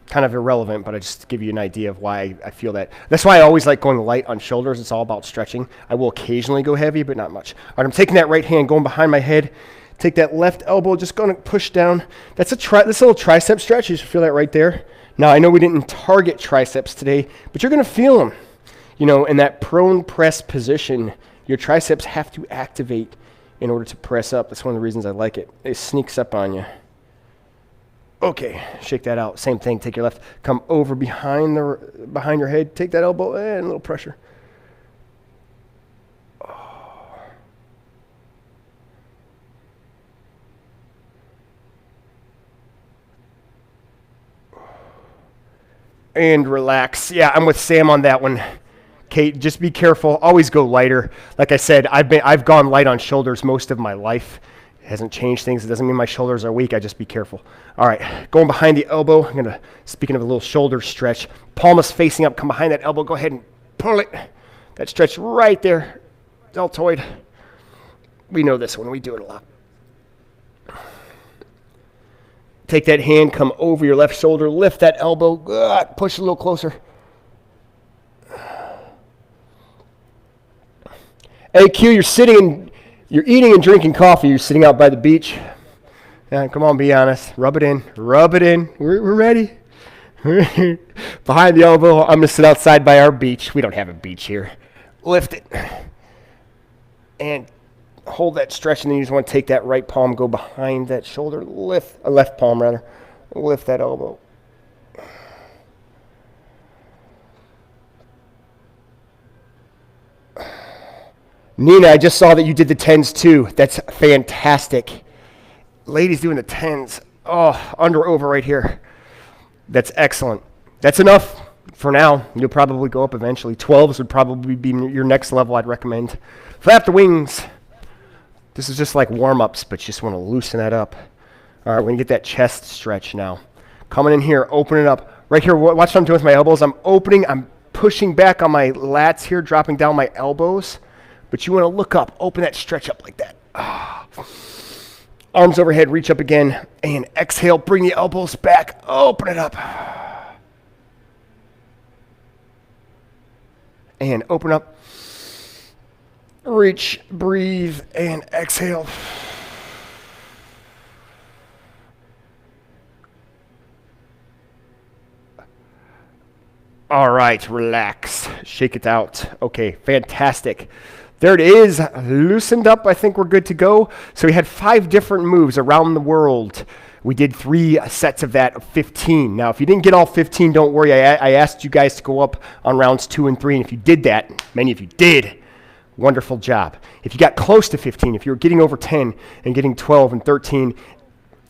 Kind of irrelevant, but I just give you an idea of why I feel that. That's why I always like going light on shoulders. It's all about stretching. I will occasionally go heavy, but not much. All right, I'm taking that right hand, going behind my head. Take that left elbow, just going to push down. That's this little tricep stretch. You should feel that right there. Now, I know we didn't target triceps today, but you're going to feel them. In that prone press position, your triceps have to activate in order to press up. That's one of the reasons I like it. It sneaks up on you. Okay, shake that out. Same thing. Take your left. Come over behind your head. Take that elbow and a little pressure. And relax. Yeah, I'm with Sam on that one. Kate, just be careful. Always go lighter. Like I said, I've gone light on shoulders most of my life. It hasn't changed things. It doesn't mean my shoulders are weak. I just be careful. All right, going behind the elbow. Speaking of a little shoulder stretch, palm is facing up. Come behind that elbow. Go ahead and pull it. That stretch right there. Deltoid. We know this one. We do it a lot. Take that hand, come over your left shoulder, lift that elbow, push a little closer. Hey, Q, you're eating and drinking coffee. You're sitting out by the beach. Yeah, come on, be honest. Rub it in. We're ready. Behind the elbow, I'm going to sit outside by our beach. We don't have a beach here. Lift it. And hold that stretch, and then you just want to take that right palm, go behind that shoulder, left palm rather, lift that elbow. Nina, I just saw that you did the 10s too. That's fantastic. Ladies doing the 10s. Oh, under over right here. That's excellent. That's enough for now. You'll probably go up eventually. 12s would probably be your next level I'd recommend. Flap the wings. This is just like warm-ups, but you just want to loosen that up. All right, we're going to get that chest stretch now. Coming in here, open it up. Right here, watch what I'm doing with my elbows. I'm opening, I'm pushing back on my lats here, dropping down my elbows. But you want to look up, open that stretch up like that. Arms overhead, reach up again, and exhale, bring the elbows back, open it up. And open up. Reach, breathe, and exhale. All right, relax. Shake it out. Okay, fantastic. There it is, loosened up. I think we're good to go. So we had 5 different moves around the world. We did 3 sets of that of 15. Now, if you didn't get all 15, don't worry. I asked you guys to go up on rounds 2 and 3, and if you did that, many of you did, wonderful job. If you got close to 15, if you were getting over 10 and getting 12 and 13,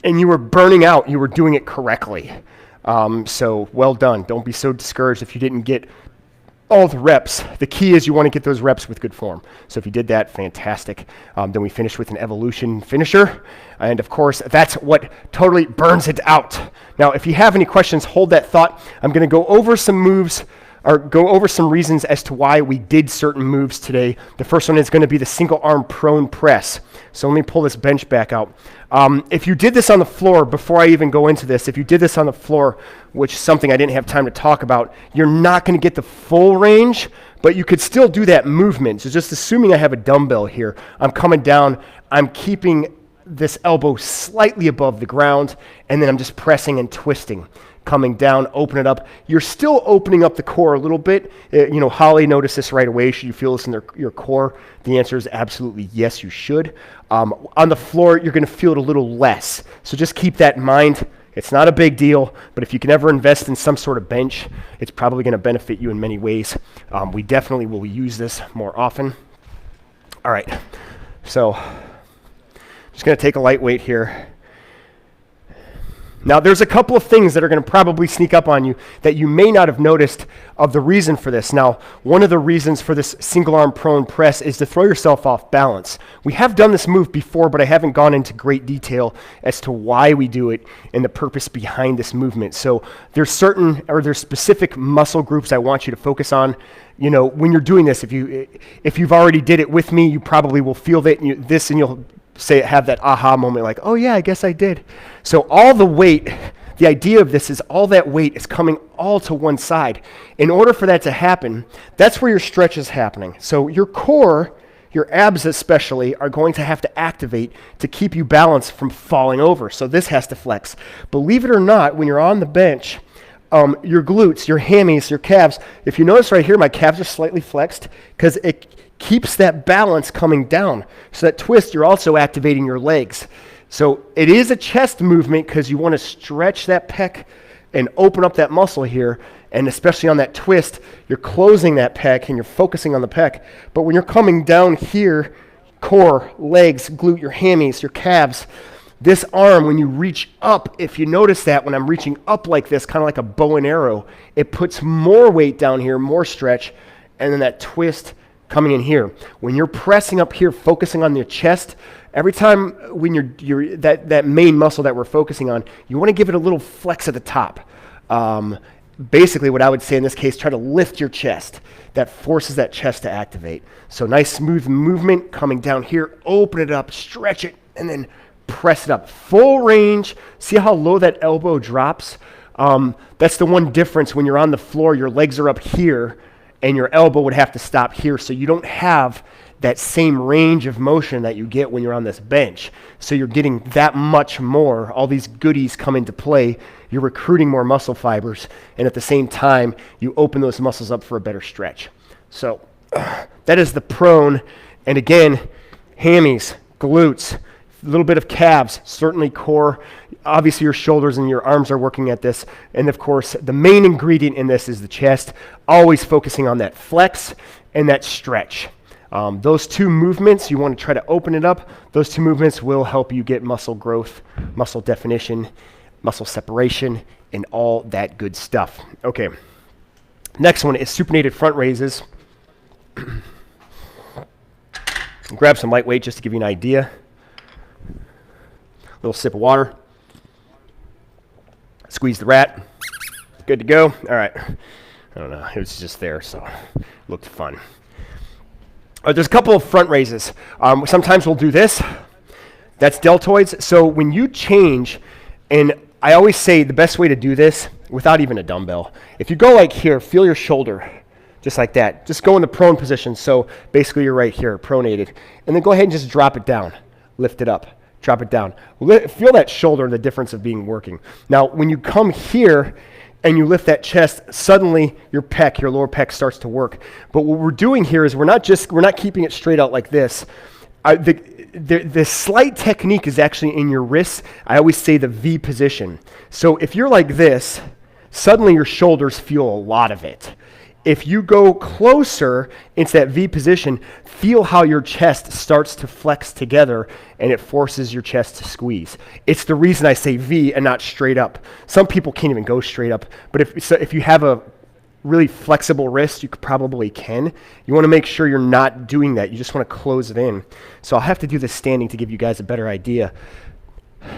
and you were burning out, you were doing it correctly. So well done. Don't be so discouraged if you didn't get all the reps. The key is you want to get those reps with good form. So if you did that, fantastic. Then we finished with an evolution finisher. And of course, that's what totally burns it out. Now, if you have any questions, hold that thought. I'm going to go over some moves or go over some reasons as to why we did certain moves today. The first one is going to be the single arm prone press. So let me pull this bench back out. If you did this on the floor, before I even go into this, if you did this on the floor, which is something I didn't have time to talk about, you're not going to get the full range, but you could still do that movement. So just assuming I have a dumbbell here, I'm coming down, I'm keeping this elbow slightly above the ground, and then I'm just pressing and twisting. Coming down, open it up. You're still opening up the core a little bit. Holly noticed this right away. Should you feel this in your core? The answer is absolutely yes, you should. On the floor, you're going to feel it a little less. So just keep that in mind. It's not a big deal, but if you can ever invest in some sort of bench, it's probably going to benefit you in many ways. We definitely will use this more often. All right, so just going to take a lightweight here. Now, there's a couple of things that are going to probably sneak up on you that you may not have noticed of the reason for this. Now, one of the reasons for this single arm prone press is to throw yourself off balance. We have done this move before, but I haven't gone into great detail as to why we do it and the purpose behind this movement. So there's specific muscle groups I want you to focus on. When you're doing this, if you've already did it with me, you probably will feel that and you'll have that aha moment like, oh yeah, I guess I did. So all the weight, the idea of this is all that weight is coming all to one side. In order for that to happen, that's where your stretch is happening. So your core, your abs especially, are going to have to activate to keep you balanced from falling over. So this has to flex. Believe it or not, when you're on the bench, your glutes, your hammies, your calves, if you notice right here, my calves are slightly flexed because it keeps that balance coming down. So that twist, you're also activating your legs. So it is a chest movement because you want to stretch that pec and open up that muscle here. And especially on that twist, you're closing that pec and you're focusing on the pec. But when you're coming down here, core, legs, glute, your hammies, your calves, this arm, when you reach up, if you notice that when I'm reaching up like this, kind of like a bow and arrow, it puts more weight down here, more stretch, and then that twist coming in here. When you're pressing up here, focusing on your chest, every time when you're that main muscle that we're focusing on, you want to give it a little flex at the top. Basically, what I would say in this case, try to lift your chest. That forces that chest to activate. So nice smooth movement coming down here, open it up, stretch it, and then press it up. Full range. See how low that elbow drops? That's the one difference when you're on the floor, your legs are up here, and your elbow would have to stop here, so you don't have that same range of motion that you get when you're on this bench. So you're getting that much more. All these goodies come into play. You're recruiting more muscle fibers, and at the same time, you open those muscles up for a better stretch. So that is the prone. And again, hammies, glutes, a little bit of calves, certainly core. Obviously, your shoulders and your arms are working at this. And of course, the main ingredient in this is the chest, always focusing on that flex and that stretch. Those two movements, you want to try to open it up. Those two movements will help you get muscle growth, muscle definition, muscle separation, and all that good stuff. Okay, next one is supinated front raises. Grab some lightweight just to give you an idea. Little sip of water. Squeeze the rat. Good to go. All right. I don't know. It was just there, so it looked fun. There's a couple of front raises. Sometimes we'll do this. That's deltoids. So when you change, and I always say the best way to do this without even a dumbbell, if you go like here, feel your shoulder, just like that. Just go in the prone position. So basically you're right here, pronated. And then go ahead and just drop it down. Lift it up. Drop it down. Feel that shoulder and the difference of being working. Now, when you come here and you lift that chest, suddenly your pec, your lower pec starts to work. But what we're doing here is we're not keeping it straight out like this. The slight technique is actually in your wrists. I always say the V position. So if you're like this, suddenly your shoulders feel a lot of it. If you go closer into that V position, feel how your chest starts to flex together and it forces your chest to squeeze. It's the reason I say V and not straight up. Some people can't even go straight up, but if you have a really flexible wrist, you probably can. You want to make sure you're not doing that. You just want to close it in. So I'll have to do this standing to give you guys a better idea.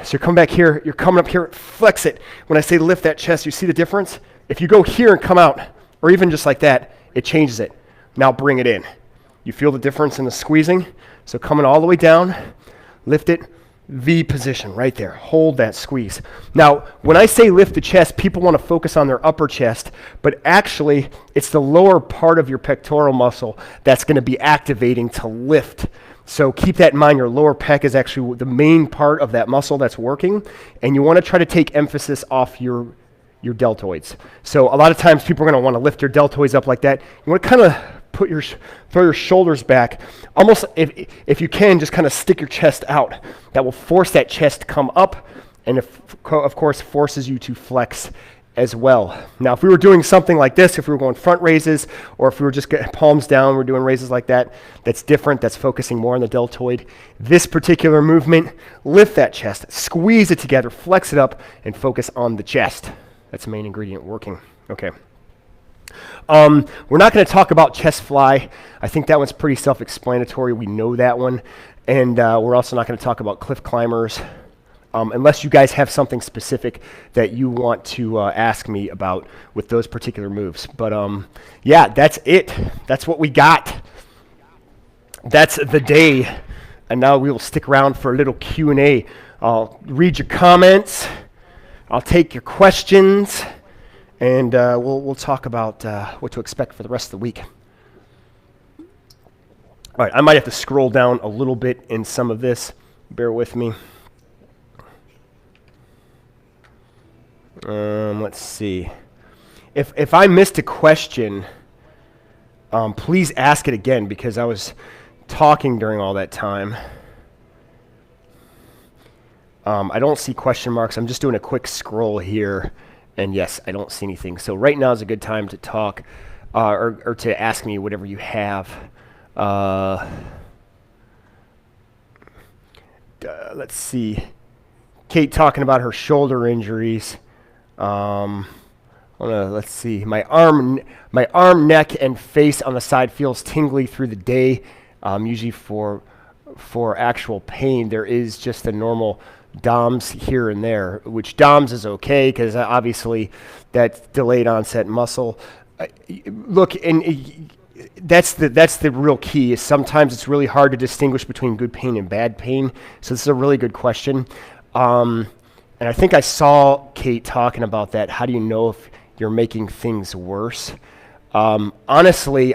So you're coming back here, you're coming up here, flex it. When I say lift that chest, you see the difference? If you go here and come out, or even just like that, it changes it. Now bring it in. You feel the difference in the squeezing? So coming all the way down, lift it, V position right there. Hold that squeeze. Now, when I say lift the chest, people want to focus on their upper chest, but actually it's the lower part of your pectoral muscle that's going to be activating to lift. So keep that in mind. Your lower pec is actually the main part of that muscle that's working, and you want to try to take emphasis off your deltoids. So a lot of times people are going to want to lift your deltoids up like that. You want to kind of throw your shoulders back. Almost, if you can, just kind of stick your chest out. That will force that chest to come up, and of course forces you to flex as well. Now, if we were doing something like this, if we were going front raises, or if we were just getting palms down, we're doing raises like that, that's different. That's focusing more on the deltoid. This particular movement, lift that chest, squeeze it together, flex it up, and focus on the chest. That's the main ingredient working. Okay. We're not going to talk about chest fly. I think that one's pretty self-explanatory. We know that one. And we're also not going to talk about cliff climbers, unless you guys have something specific that you want to ask me about with those particular moves. But yeah, that's it. That's what we got. That's the day. And now we will stick around for a little Q&A. I'll read your comments. I'll take your questions. And we'll talk about what to expect for the rest of the week. All right, I might have to scroll down a little bit in some of this. Bear with me. Let's see. If I missed a question, please ask it again, because I was talking during all that time. I don't see question marks. I'm just doing a quick scroll here. And yes, I don't see anything. So right now is a good time to talk or to ask me whatever you have. Let's see. Kate talking about her shoulder injuries. Let's see. My arm, neck, and face on the side feels tingly through the day. Usually for actual pain, there is just a normal DOMS here and there, which DOMS is okay because obviously that's delayed onset muscle. Look, and that's the real key. Is sometimes it's really hard to distinguish between good pain and bad pain. So this is a really good question. And I think I saw Kate talking about that. How do you know if you're making things worse? Honestly,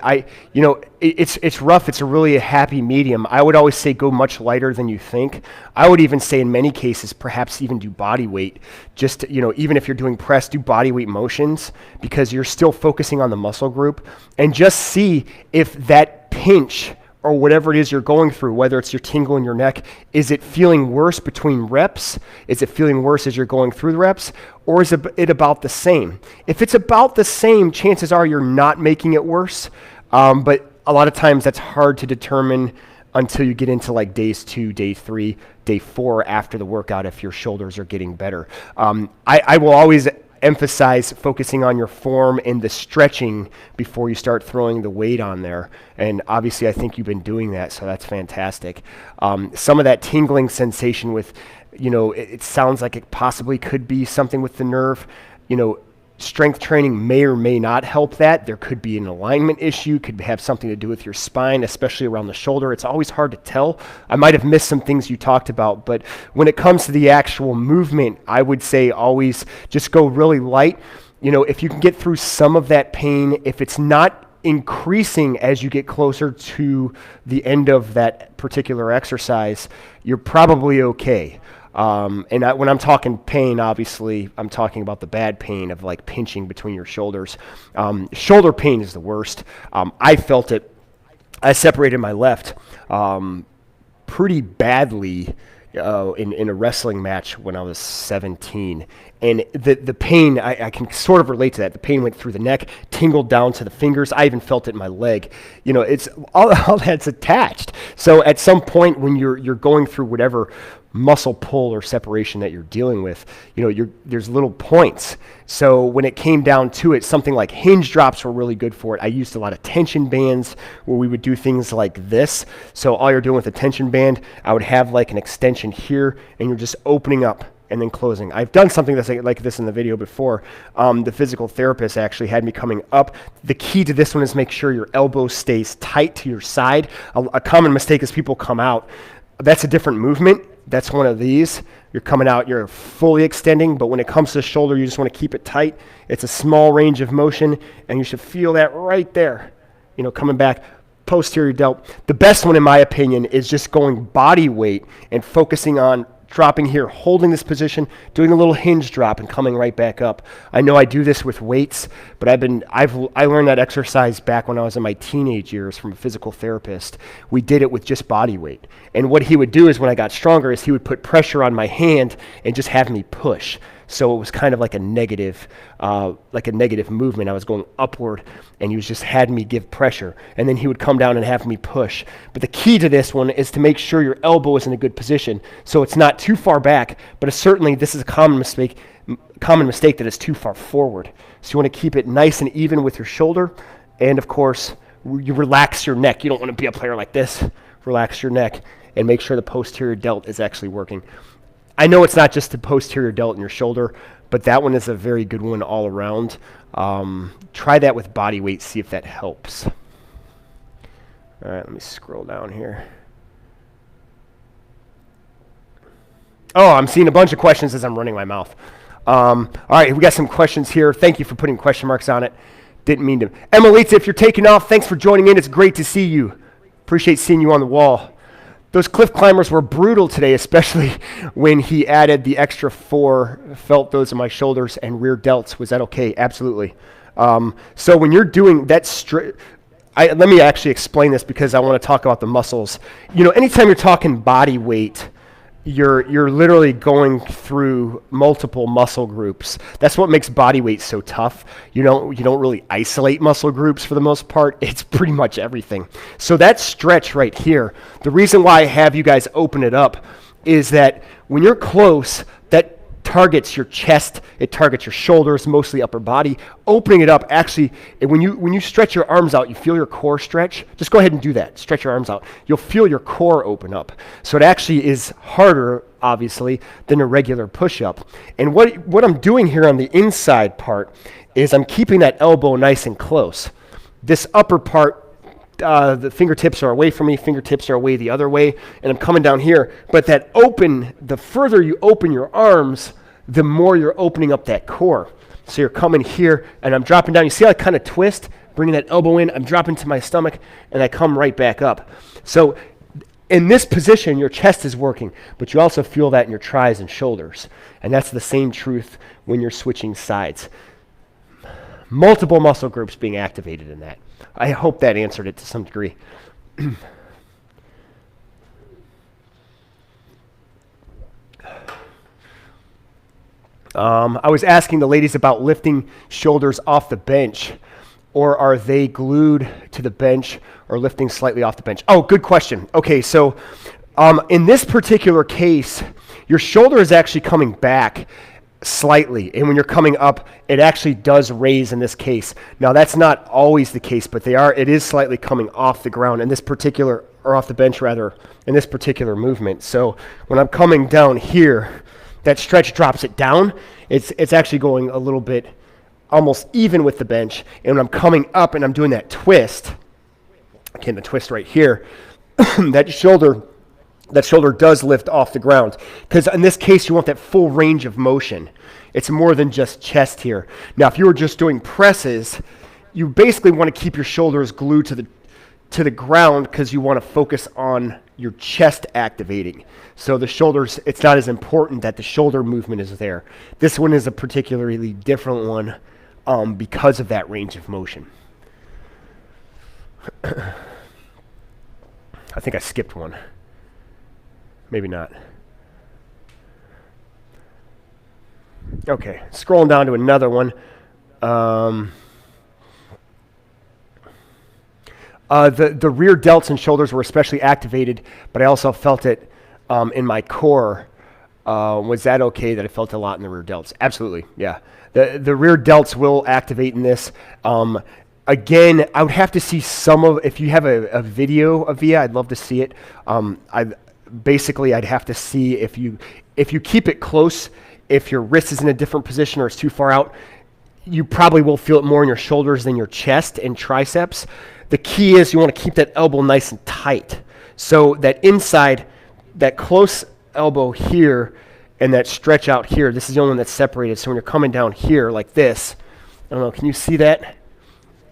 it's rough. It's really a happy medium. I would always say go much lighter than you think. I would even say in many cases, perhaps even do body weight. Just, even if you're doing press, do body weight motions, because you're still focusing on the muscle group, and just see if that pinch or whatever it is you're going through, whether it's your tingle in your neck, is it feeling worse between reps? Is it feeling worse as you're going through the reps? Or is it about the same? If it's about the same, chances are you're not making it worse. But a lot of times that's hard to determine until you get into like days 2, day 3, day 4 after the workout, if your shoulders are getting better. I will always emphasize focusing on your form and the stretching before you start throwing the weight on there. And obviously I think you've been doing that, so that's fantastic. Some of that tingling sensation with, it sounds like it possibly could be something with the nerve. Strength training may or may not help that. There could be an alignment issue, could have something to do with your spine, especially around the shoulder. It's always hard to tell. I might have missed some things you talked about, but when it comes to the actual movement, I would say always just go really light. If you can get through some of that pain, if it's not increasing as you get closer to the end of that particular exercise, you're probably okay. When I'm talking pain, obviously, I'm talking about the bad pain of like pinching between your shoulders. Shoulder pain is the worst. I felt it. I separated my left pretty badly in a wrestling match when I was 17. And the pain, I can sort of relate to that. The pain went through the neck, tingled down to the fingers. I even felt it in my leg. You know, it's all that's attached. So at some point when you're going through whatever muscle pull or separation that you're dealing with, you know, there's little points. So when it came down to it, something like hinge drops were really good for it. I used a lot of tension bands where we would do things like this. So all you're doing with a tension band, I would have like an extension here, and you're just opening up and then closing. I've done something that's like this in the video before. The physical therapist actually had me coming up. The key to this one is make sure your elbow stays tight to your side. A common mistake is people come out. That's a different movement. That's one of these. You're coming out, you're fully extending, but when it comes to the shoulder, you just want to keep it tight. It's a small range of motion, and you should feel that right there. You know, coming back, posterior delt. The best one, in my opinion, is just going body weight and focusing on dropping here, holding this position, doing a little hinge drop, and coming right back up. I know I do this with weights, but I learned that exercise back when I was in my teenage years from a physical therapist. We did it with just body weight. And what he would do is when I got stronger is he would put pressure on my hand and just have me push. So it was kind of like a negative movement. I was going upward, and he just had me give pressure. And then he would come down and have me push. But the key to this one is to make sure your elbow is in a good position, so it's not too far back, but certainly this is a common mistake that is too far forward. So you want to keep it nice and even with your shoulder, and of course, you relax your neck. You don't want to be a player like this. Relax your neck and make sure the posterior delt is actually working. I know it's not just the posterior delt in your shoulder, but that one is a very good one all around. Try that with body weight, see if that helps. All right, let me scroll down here. Oh, I'm seeing a bunch of questions as I'm running my mouth. All right, we got some questions here. Thank you for putting question marks on it. Didn't mean to. Emilita, if you're taking off, thanks for joining in. It's great to see you. Appreciate seeing you on the wall. Those cliff climbers were brutal today, especially when he added the extra 4, felt those in my shoulders and rear delts. Was that okay? Absolutely. So when you're doing that let me actually explain this because I want to talk about the muscles. You know, anytime you're talking body weight, you're literally going through multiple muscle groups. That's what makes body weight so tough. You don't really isolate muscle groups for the most part. It's pretty much everything. So that stretch right here, the reason why I have you guys open it up is that when you're close, that targets your chest, it targets your shoulders, mostly upper body. Opening it up, actually, when you stretch your arms out, you feel your core stretch. Just go ahead and do that. Stretch your arms out. You'll feel your core open up. So it actually is harder, obviously, than a regular push-up. And what I'm doing here on the inside part is I'm keeping that elbow nice and close. This upper part, the fingertips are away from me, fingertips are away the other way, and I'm coming down here. But the further you open your arms, the more you're opening up that core. So you're coming here, and I'm dropping down. You see how I kind of twist, bringing that elbow in, I'm dropping to my stomach, and I come right back up. So in this position, your chest is working, but you also feel that in your tris and shoulders. And that's the same truth when you're switching sides. Multiple muscle groups being activated in that. I hope that answered it to some degree. I was asking the ladies about lifting shoulders off the bench, or are they glued to the bench or lifting slightly off the bench? Oh, good question. Okay, so in this particular case, your shoulder is actually coming back slightly, and when you're coming up, it actually does raise in this case. Now, that's not always the case, but it is slightly coming off the ground in this particular, or off the bench rather, in this particular movement. So when I'm coming down here, that stretch drops it down. It's actually going a little bit almost even with the bench. And when I'm coming up and I'm doing that twist, again, the twist right here, that shoulder does lift off the ground. Because in this case, you want that full range of motion. It's more than just chest here. Now, if you were just doing presses, you basically want to keep your shoulders glued to the ground because you want to focus on your chest activating. So the shoulders, it's not as important that the shoulder movement is there. This one is a particularly different one because of that range of motion. I think I skipped one. Maybe not. Okay, scrolling down to another one. The rear delts and shoulders were especially activated, but I also felt it in my core. Was that okay that I felt a lot in the rear delts? Absolutely, yeah. The rear delts will activate in this. Again, I would have to see if you have a video of VIA, I'd love to see it. I'd have to see if you keep it close, if your wrist is in a different position or it's too far out, you probably will feel it more in your shoulders than your chest and triceps. The key is you want to keep that elbow nice and tight. So that inside, that close elbow here and that stretch out here, this is the only one that's separated. So when you're coming down here like this, I don't know, can you see that?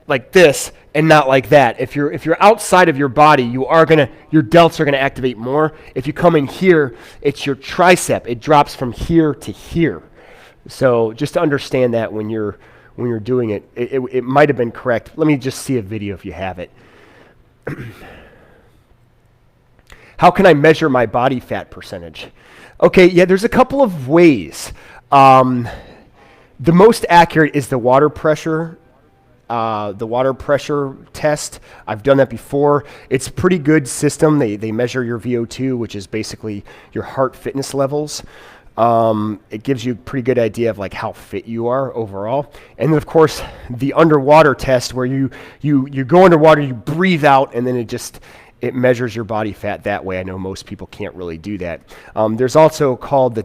Like this and not like that. If you're outside of your body, your delts are gonna activate more. If you come in here, it's your tricep. It drops from here to here. So just to understand that when you're doing it, it might have been correct. Let me just see a video if you have it. How can I measure my body fat percentage? Okay, yeah, there's a couple of ways. The most accurate is the water pressure test. I've done that before. It's a pretty good system. They measure your VO2, which is basically your heart fitness levels. It gives you a pretty good idea of like how fit you are overall. And then of course the underwater test where you go underwater, you breathe out, and then it measures your body fat that way. I know most people can't really do that. There's also called the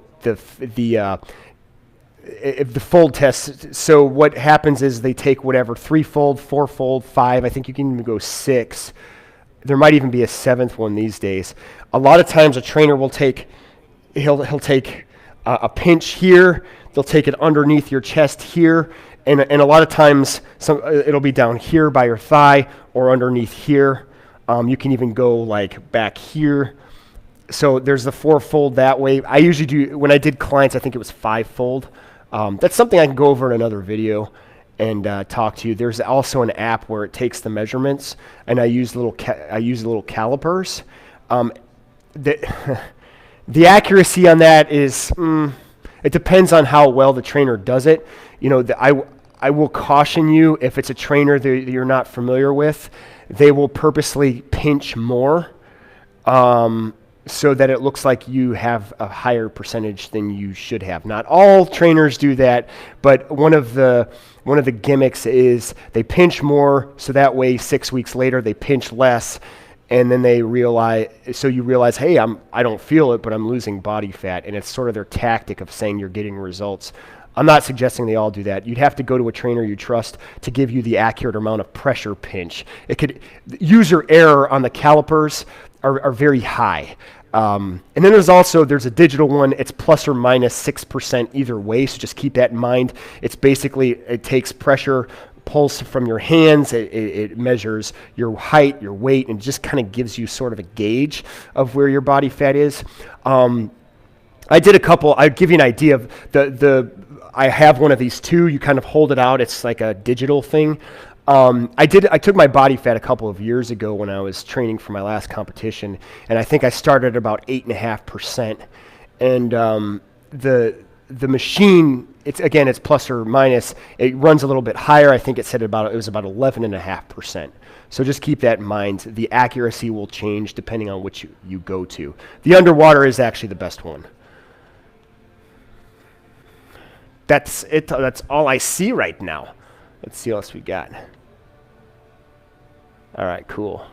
fold test. So what happens is they take whatever, 3-fold, 4-fold, 5, I think you can even go 6. There might even be a 7th one these days. A lot of times a trainer will take, he'll take a pinch here, they'll take it underneath your chest here, and a lot of times it'll be down here by your thigh or underneath here. You can even go like back here. So there's the 4-fold that way. I usually do, when I did clients, I think it was 5-fold. That's something I can go over in another video and talk to you. There's also an app where it takes the measurements, and I use little calipers. The accuracy on that is, it depends on how well the trainer does it. You know, I will caution you, if it's a trainer that you're not familiar with, they will purposely pinch more so that it looks like you have a higher percentage than you should have. Not all trainers do that, but one of the gimmicks is they pinch more, so that way 6 weeks later they pinch less, and then you realize, hey, I don't feel it, but I'm losing body fat, and it's sort of their tactic of saying you're getting results. I'm not suggesting they all do that. You'd have to go to a trainer you trust to give you the accurate amount of pressure pinch. User error on the calipers are very high. And then there's a digital one. It's plus or minus 6% either way, so just keep that in mind. It's basically, it takes pressure, pulse from your hands, it measures your height, your weight, and just kind of gives you sort of a gauge of where your body fat is. I did a couple, I'd give you an idea of I have one of these too. You kind of hold it out. It's like a digital thing. I took my body fat a couple of years ago when I was training for my last competition, and I think I started at about 8.5%. And the machine, it's plus or minus. It runs a little bit higher. I think it was about 11.5%. So just keep that in mind. The accuracy will change depending on which you go to. The underwater is actually the best one. That's it. That's all I see right now. Let's see what else we got. All right, cool.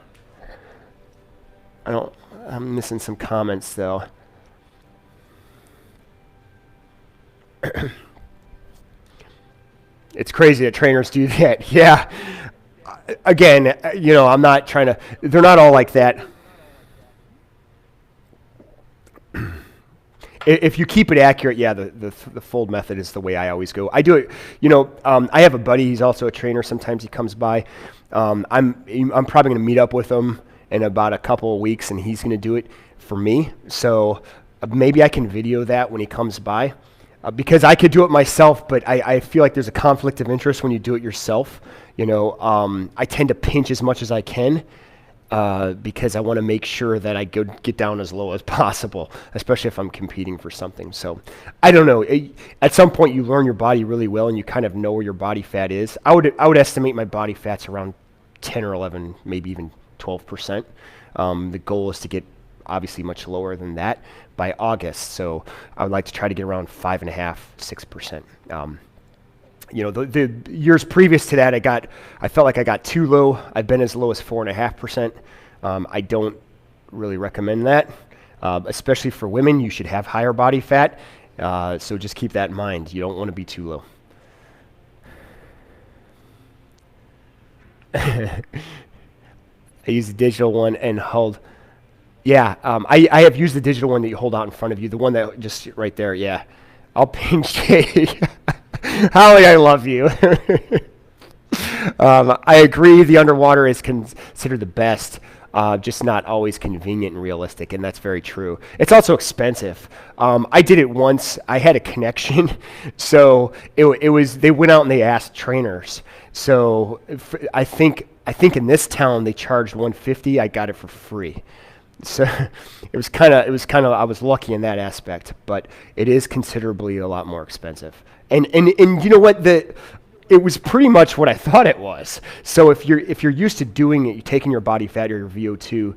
I'm missing some comments though. It's crazy that trainers do that. Yeah. Again, I'm not trying to, they're not all like that. If you keep it accurate, yeah, the fold method is the way I always go. I do it, I have a buddy, he's also a trainer. Sometimes he comes by. I'm probably going to meet up with him in about a couple of weeks, and he's going to do it for me. So maybe I can video that when he comes by. Because I could do it myself, but I feel like there's a conflict of interest when you do it yourself. I tend to pinch as much as I can, because I want to make sure that I get down as low as possible, especially if I'm competing for something. So I don't know. At some point, you learn your body really well, and you kind of know where your body fat is. I would estimate my body fat's around 10 or 11, maybe even 12%. The goal is to get obviously much lower than that by August. So I would like to try to get around 5.5, 6%. The years previous to that, I felt like I got too low. I've been as low as 4.5%. I don't really recommend that, especially for women. You should have higher body fat. So just keep that in mind. You don't want to be too low. I use the digital one and hold. Yeah, I have used the digital one that you hold out in front of you, the one that just right there. Yeah, I'll pinch it. Holly, I love you. I agree. The underwater is considered the best, just not always convenient and realistic, and that's very true. It's also expensive. I did it once. I had a connection, so it was. They went out and they asked trainers. So I think in this town they charged $150. I got it for free. So it was kind of I was lucky in that aspect, but it is considerably a lot more expensive. And you know what, it was pretty much what I thought it was. So if you're used to doing it, you're taking your body fat or your VO2,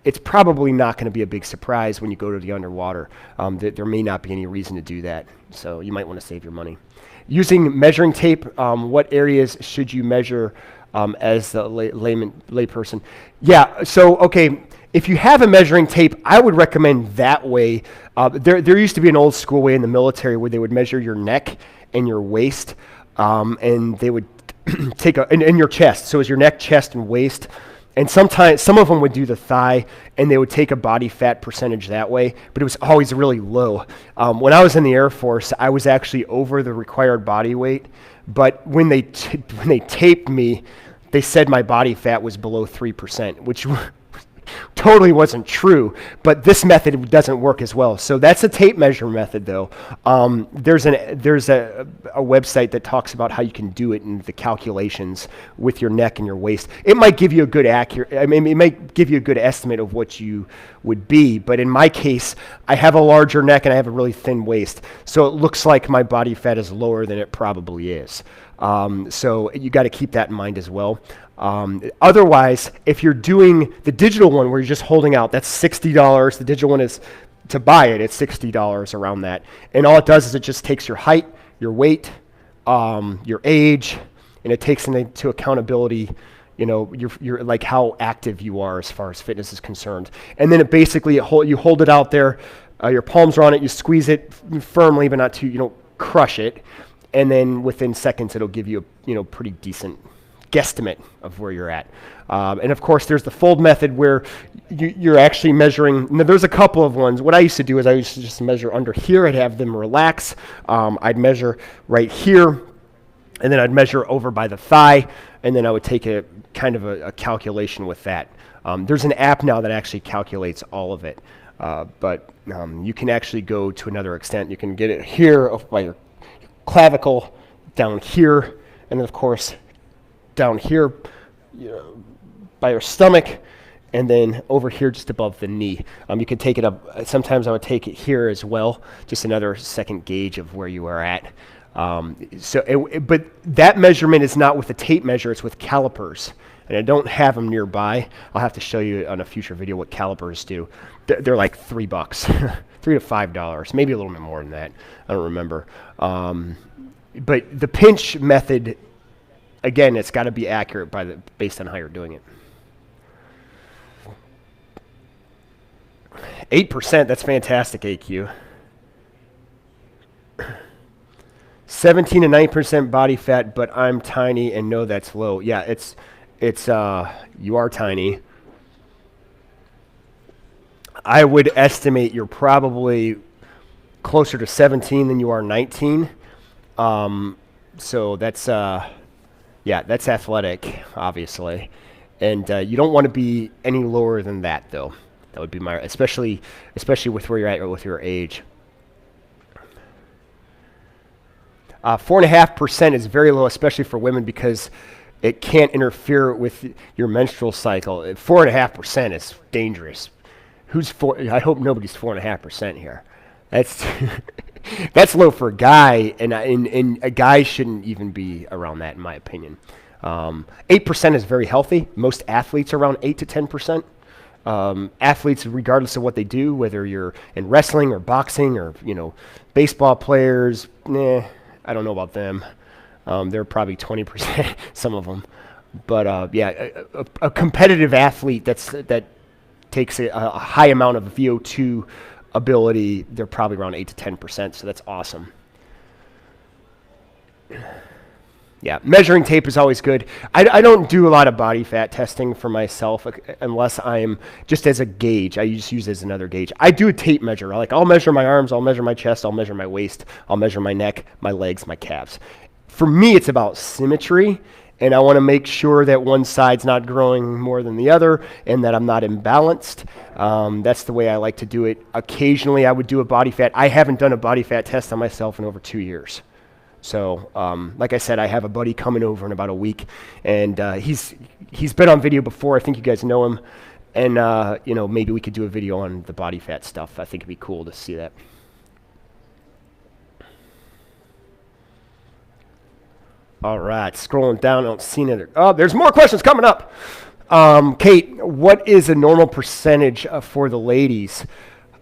it's probably not going to be a big surprise when you go to the underwater. There may not be any reason to do that, so you might want to save your money. Using measuring tape, what areas should you measure as the layperson? Yeah, so okay. If you have a measuring tape, I would recommend that way. There used to be an old school way in the military where they would measure your neck and your waist, and they would take and your chest. So it was your neck, chest, and waist. And sometimes some of them would do the thigh, and they would take a body fat percentage that way, but it was always really low. When I was in the Air Force, I was actually over the required body weight, but when they taped me, they said my body fat was below 3%, which totally wasn't true, but this method doesn't work as well. So that's a tape measure method, though. There's a website that talks about how you can do it in the calculations with your neck and your waist. It might give you a good it might give you a good estimate of what you would be, but in my case, I have a larger neck and I have a really thin waist, so it looks like my body fat is lower than it probably is. So you got to keep that in mind as well. Otherwise, if you're doing the digital one where you're just holding out, that's $60. The digital one is, to buy it, it's $60 around that. And all it does is it just takes your height, your weight, your age, and it takes into accountability, your like how active you are as far as fitness is concerned. And then it basically, you hold it out there, your palms are on it, you squeeze it firmly, but not too, you don't crush it. And then within seconds, it'll give you a pretty decent guesstimate of where you're at. And of course, there's the fold method where you're actually measuring. Now, there's a couple of ones. What I used to do is I used to just measure under here. I'd have them relax. I'd measure right here, and then I'd measure over by the thigh, and then I would take a kind of a calculation with that. There's an app now that actually calculates all of it, but you can actually go to another extent. You can get it here by your clavicle, down here, and then of course down here by your stomach, and then over here just above the knee. You can take it up. Sometimes I would take it here as well, just another second gauge of where you are at. But that measurement is not with a tape measure, it's with calipers. And I don't have them nearby. I'll have to show you on a future video what calipers do. They're like $3, $3 to $5, maybe a little bit more than that. I don't remember. But the pinch method, again, it's got to be accurate based on how you're doing it. 8%, that's fantastic, AQ. 17 to 9% body fat, but I'm tiny and know that's low. Yeah, you are tiny. I would estimate you're probably closer to 17 than you are 19. So that's that's athletic, obviously, and you don't want to be any lower than that, though. That would be my, especially with where you're at or with your age. 4.5% is very low, especially for women, because It can't interfere with your menstrual cycle. 4.5% is dangerous. Who's four? I hope nobody's 4.5% here. That's that's low for a guy, and a guy shouldn't even be around that, in my opinion. 8% is very healthy. Most athletes are around 8 to 10%. Athletes, regardless of what they do, whether you're in wrestling or boxing or baseball players, I don't know about them. They're probably 20%, some of them. But yeah, a competitive athlete that takes a high amount of VO2 ability, they're probably around 8 to 10%, so that's awesome. Yeah, measuring tape is always good. I don't do a lot of body fat testing for myself unless I'm just as a gauge. I just use it as another gauge. I do a tape measure. I'll measure my arms, I'll measure my chest, I'll measure my waist, I'll measure my neck, my legs, my calves. For me, it's about symmetry, and I want to make sure that one side's not growing more than the other and that I'm not imbalanced. That's the way I like to do it. Occasionally, I would do a body fat. I haven't done a body fat test on myself in over 2 years. So, like I said, I have a buddy coming over in about a week, and he's been on video before. I think you guys know him, and maybe we could do a video on the body fat stuff. I think it'd be cool to see that. All right, scrolling down, I don't see any. Oh, there's more questions coming up. Kate, what is a normal percentage for the ladies?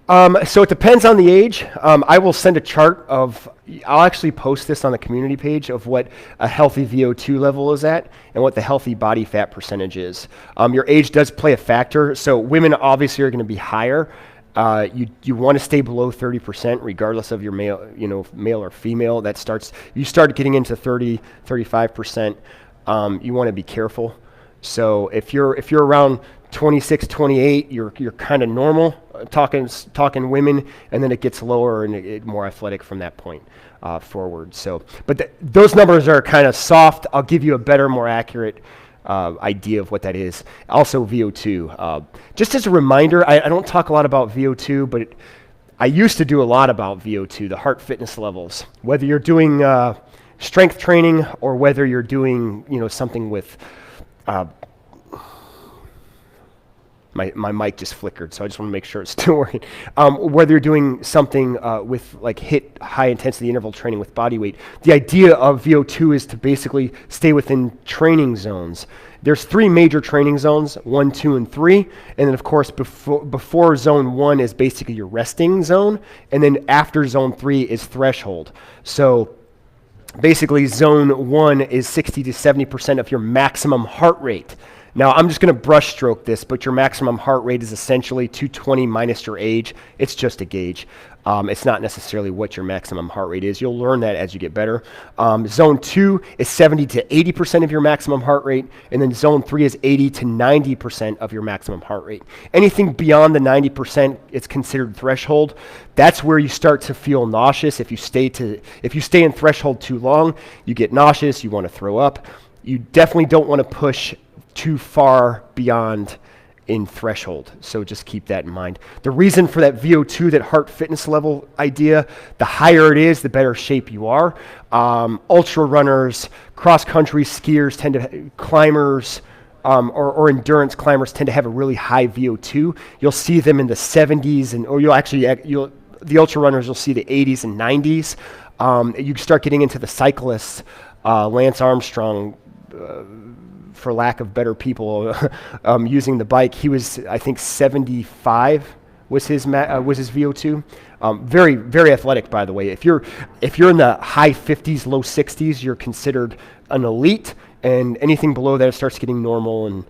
So it depends on the age. I will send a chart I'll actually post this on the community page of what a healthy VO2 level is at and what the healthy body fat percentage is. Your age does play a factor. So women obviously are going to be higher. You want to stay below 30% regardless of your male or female. You start getting into 30, 35%. You want to be careful. So if you're around 26, 28, you're kind of normal, talking women, and then it gets lower and it more athletic from that point forward. So, but those numbers are kind of soft. I'll give you a better, more accurate idea of what that is. Also VO2. Just as a reminder, I don't talk a lot about VO2, but I used to do a lot about VO2, the heart fitness levels. Whether you're doing strength training or whether you're doing something with my mic just flickered, so I just want to make sure it's still working. Whether you're doing something with like HIIT, high intensity interval training with body weight, the idea of VO2 is to basically stay within training zones. There's 3 major training zones, 1, 2, and 3. And then of course before zone 1 is basically your resting zone. And then after zone 3 is threshold. So basically zone 1 is 60 to 70% of your maximum heart rate. Now, I'm just going to brush stroke this, but your maximum heart rate is essentially 220 minus your age. It's just a gauge. It's not necessarily what your maximum heart rate is. You'll learn that as you get better. Zone 2 is 70 to 80% of your maximum heart rate, and then zone 3 is 80 to 90% of your maximum heart rate. Anything beyond the 90%, it's considered threshold. That's where you start to feel nauseous. If you stay in threshold too long, you get nauseous, you want to throw up. You definitely don't want to push too far beyond in threshold. So just keep that in mind. The reason for that VO2, that heart fitness level idea, the higher it is, the better shape you are. Ultra runners, cross-country skiers climbers, or endurance climbers tend to have a really high VO2. You'll see them in the 70s, the ultra runners, you'll see the 80s and 90s. You start getting into the cyclists, Lance Armstrong, for lack of better people, using the bike. He was, I think, 75 was his VO2. Very, very athletic, by the way. If you're in the high 50s, low 60s, you're considered an elite, and anything below that, it starts getting normal. And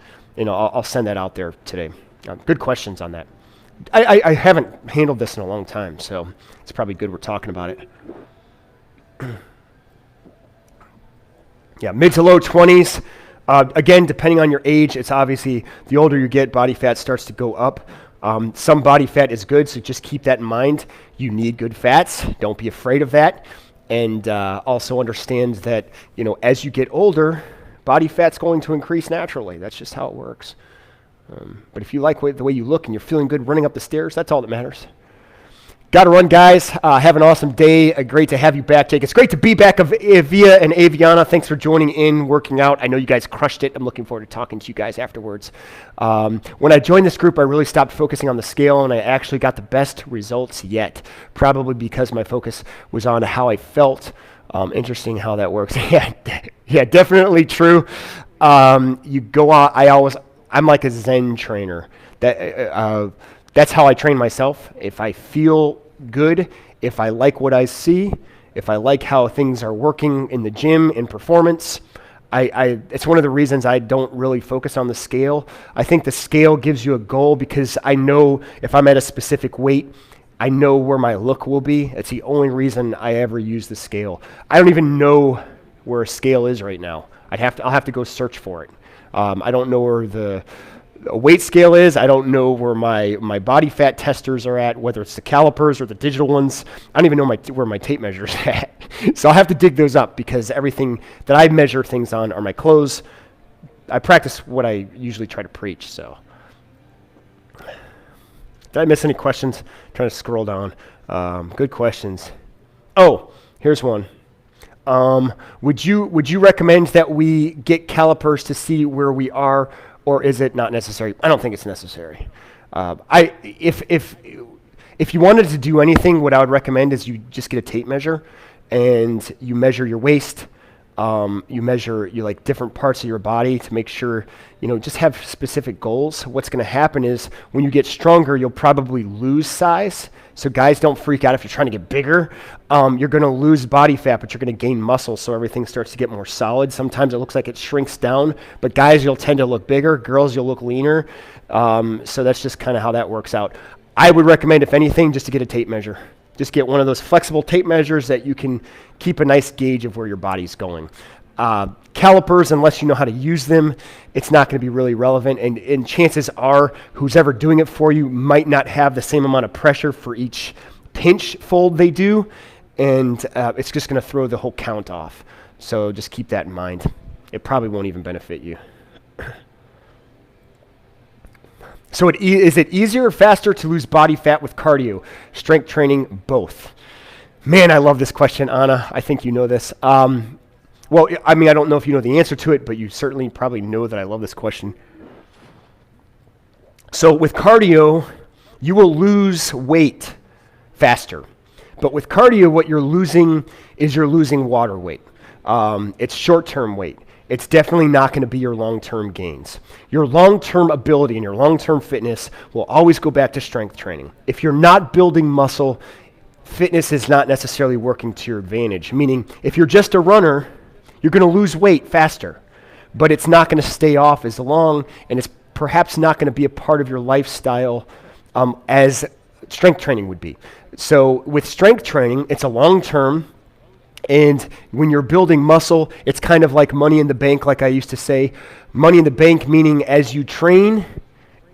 I'll send that out there today. Good questions on that. I haven't handled this in a long time, so it's probably good we're talking about it. Yeah, mid to low 20s. Again, depending on your age, it's obviously the older you get, body fat starts to go up. Some body fat is good, so just keep that in mind. You need good fats. Don't be afraid of that. And also understand that, as you get older, body fat's going to increase naturally. That's just how it works. But if you like the way you look and you're feeling good running up the stairs, that's all that matters. Got to run, guys. Have an awesome day. Great to have you back, Jake. It's great to be back. Via and Aviana, thanks for joining in, working out. I know you guys crushed it. I'm looking forward to talking to you guys afterwards. When I joined this group, I really stopped focusing on the scale, and I actually got the best results yet, probably because my focus was on how I felt. Interesting how that works. Yeah, definitely true. You go on. I'm like a Zen trainer. That's how I train myself. If I feel good, if I like what I see, if I like how things are working in the gym in performance, it's one of the reasons I don't really focus on the scale. I think the scale gives you a goal because I know if I'm at a specific weight, I know where my look will be. It's the only reason I ever use the scale. I don't even know where a scale is right now. I'll have to go search for it. I don't know where the weight scale is. I don't know where my body fat testers are at, whether it's the calipers or the digital ones. I don't even know where my tape measure is at. So I'll have to dig those up because everything that I measure things on are my clothes. I practice what I usually try to preach. So did I miss any questions? Trying to scroll down. Good questions. Oh, here's one. Would you recommend that we get calipers to see where we are, or is it not necessary? I don't think it's necessary. If you wanted to do anything, what I would recommend is you just get a tape measure, and you measure your waist. You measure different parts of your body to make sure, just have specific goals. What's going to happen is when you get stronger, you'll probably lose size. So guys, don't freak out if you're trying to get bigger. You're going to lose body fat, but you're going to gain muscle, so everything starts to get more solid. Sometimes it looks like it shrinks down, but guys, you'll tend to look bigger. Girls, you'll look leaner. So that's just kind of how that works out. I would recommend, if anything, just to get a tape measure. Just get one of those flexible tape measures that you can keep a nice gauge of where your body's going. Calipers, unless you know how to use them, it's not going to be really relevant. And chances are, who's ever doing it for you might not have the same amount of pressure for each pinch fold they do. And it's just going to throw the whole count off. So just keep that in mind. It probably won't even benefit you. So is it easier or faster to lose body fat with cardio? Strength training, both. Man, I love this question, Anna. I think you know this. Well, I don't know if you know the answer to it, but you certainly probably know that I love this question. So with cardio, you will lose weight faster. But with cardio, what you're losing water weight. It's short-term weight. It's definitely not going to be your long-term gains. Your long-term ability and your long-term fitness will always go back to strength training. If you're not building muscle, fitness is not necessarily working to your advantage. Meaning, if you're just a runner, you're going to lose weight faster, but it's not going to stay off as long, and it's perhaps not going to be a part of your lifestyle as strength training would be. So with strength training, it's a long-term. And when you're building muscle, it's kind of like money in the bank, like I used to say. Money in the bank meaning as you train,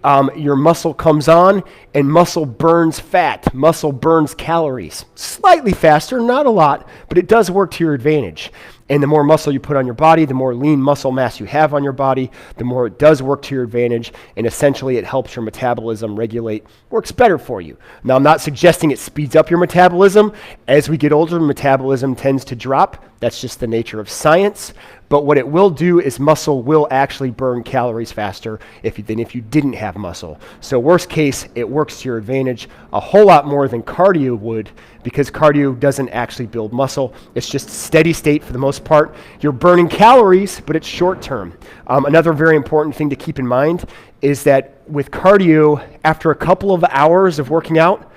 your muscle comes on, and muscle burns fat. Muscle burns calories. Slightly faster, not a lot, but it does work to your advantage. And the more muscle you put on your body, the more lean muscle mass you have on your body, the more it does work to your advantage, and essentially it helps your metabolism regulate, works better for you. Now, I'm not suggesting it speeds up your metabolism. As we get older, metabolism tends to drop. That's just the nature of science. But what it will do is muscle will actually burn calories faster than if you didn't have muscle. So worst case, it works to your advantage a whole lot more than cardio would, because cardio doesn't actually build muscle. It's just steady state for the most part. You're burning calories, but it's short term. Another very important thing to keep in mind is that with cardio, after a couple of hours of working out,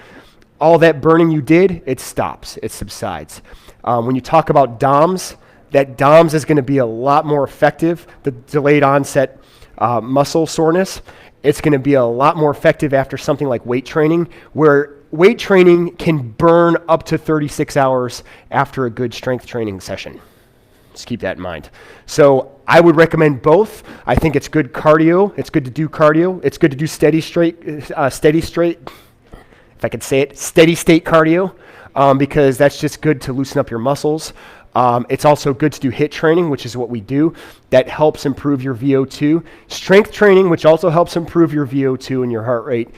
all that burning you did, it stops, it subsides. When you talk about DOMS, that DOMS is going to be a lot more effective, the delayed onset muscle soreness. It's going to be a lot more effective after something like weight training, where weight training can burn up to 36 hours after a good strength training session. Just keep that in mind. So I would recommend both. I think it's good cardio. It's good to do cardio. It's good to do steady state, if I could say it, steady state cardio, because that's just good to loosen up your muscles. It's also good to do HIIT training, which is what we do. That helps improve your VO2. Strength training, which also helps improve your VO2 and your heart rate,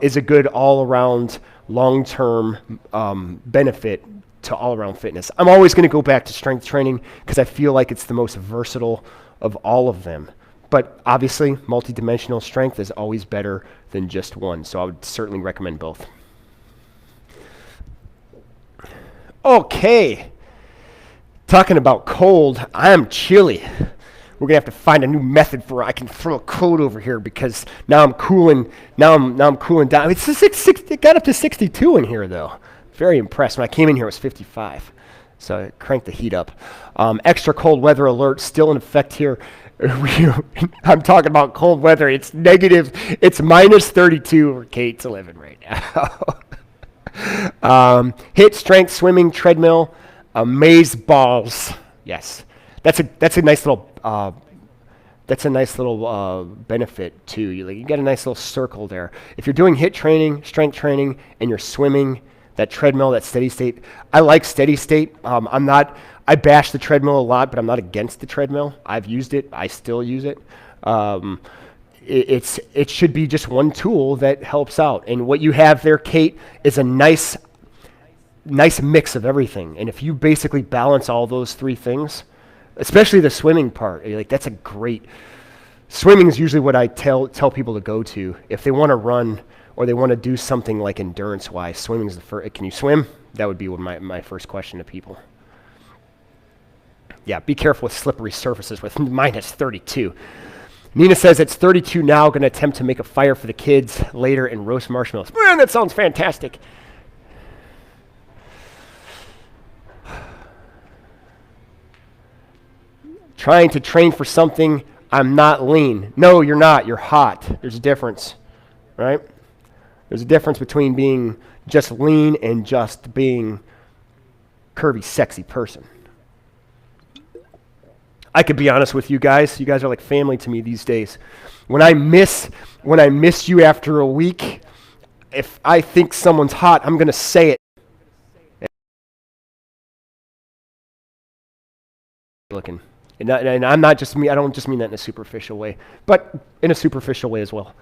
is a good all-around long-term benefit to all-around fitness. I'm always going to go back to strength training because I feel like it's the most versatile of all of them. But obviously, multidimensional strength is always better than just one, so I would certainly recommend both. Okay, talking about cold, I'm chilly. We're gonna have to find a new method for I can throw a coat over here because now I'm cooling. Now I'm cooling down. It got up to 62 in here though. Very impressed. When I came in here, it was 55, so I cranked the heat up. Extra cold weather alert still in effect here. I'm talking about cold weather. It's negative. It's minus 32 where Kate's living right now. HIIT, strength, swimming, treadmill, maze balls. Yes, that's a nice little benefit too. You get a nice little circle there. If you're doing HIIT training, strength training, and you're swimming, that treadmill, that steady state. I like steady state. I bash the treadmill a lot, but I'm not against the treadmill. I've used it. I still use it. It should be just one tool that helps out. And what you have there, Kate, is a nice mix of everything. And if you basically balance all those three things, especially the swimming part, that's a great. Swimming is usually what I tell people to go to if they want to run or they want to do something like endurance-wise. Swimming is the first. Can you swim? That would be my first question to people. Yeah, be careful with slippery surfaces with minus 32. Nina says it's 32 now, going to attempt to make a fire for the kids later and roast marshmallows. Man, that sounds fantastic. Trying to train for something, I'm not lean. No, you're not. You're hot. There's a difference, right? There's a difference between being just lean and just being curvy, sexy person. I could be honest with you guys. You guys are like family to me these days. When I miss you after a week, if I think someone's hot, I'm going to say it. Looking. And I'm not just me. I don't just mean that in a superficial way, but in a superficial way as well.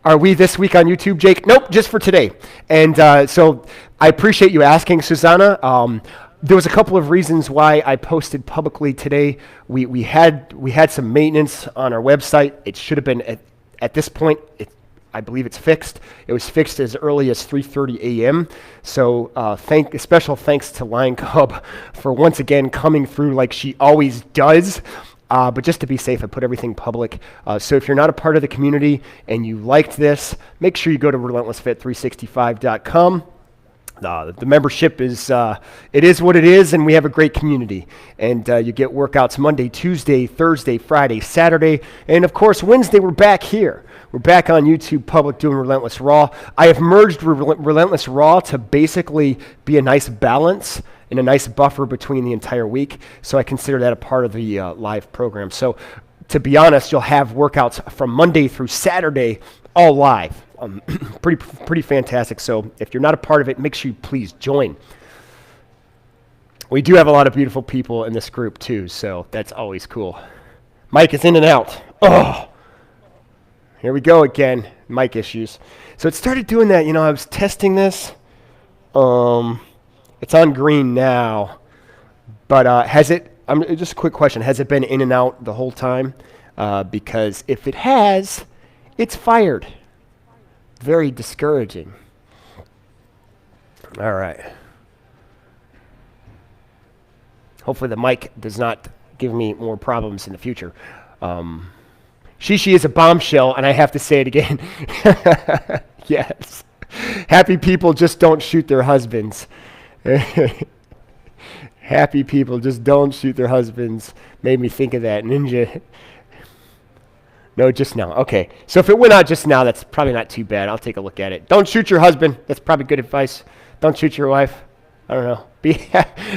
Are we this week on YouTube, Jake? Nope, just for today. And so I appreciate you asking, Susanna. There was a couple of reasons why I posted publicly today. We had some maintenance on our website. It should have been at this point. I believe it's fixed. It was fixed as early as 3:30 a.m. So special thanks to Lion Cub for once again coming through like she always does. But just to be safe, I put everything public. So if you're not a part of the community and you liked this, make sure you go to relentlessfit365.com. The membership is it is what it is, and we have a great community. And you get workouts Monday, Tuesday, Thursday, Friday, Saturday, and of course Wednesday we're back here. We're back on YouTube Public doing Relentless Raw. I have merged Relentless Raw to basically be a nice balance and a nice buffer between the entire week. So I consider that a part of the live program. So to be honest, you'll have workouts from Monday through Saturday all live. Pretty fantastic. So if you're not a part of it, make sure you please join. We do have a lot of beautiful people in this group too, so that's always cool. Mike is in and out. Oh, here we go again. Mic issues. So it started doing that. I was testing this. It's on green now, but has it? Just a quick question: has it been in and out the whole time? Because if it has, it's fired. Very discouraging. All right. Hopefully the mic does not give me more problems in the future. Shishi is a bombshell, and I have to say it again. Yes. Happy people just don't shoot their husbands. Happy people just don't shoot their husbands. Made me think of that. Ninja. No, just now. Okay. So if it went out just now, that's probably not too bad. I'll take a look at it. Don't shoot your husband. That's probably good advice. Don't shoot your wife. I don't know.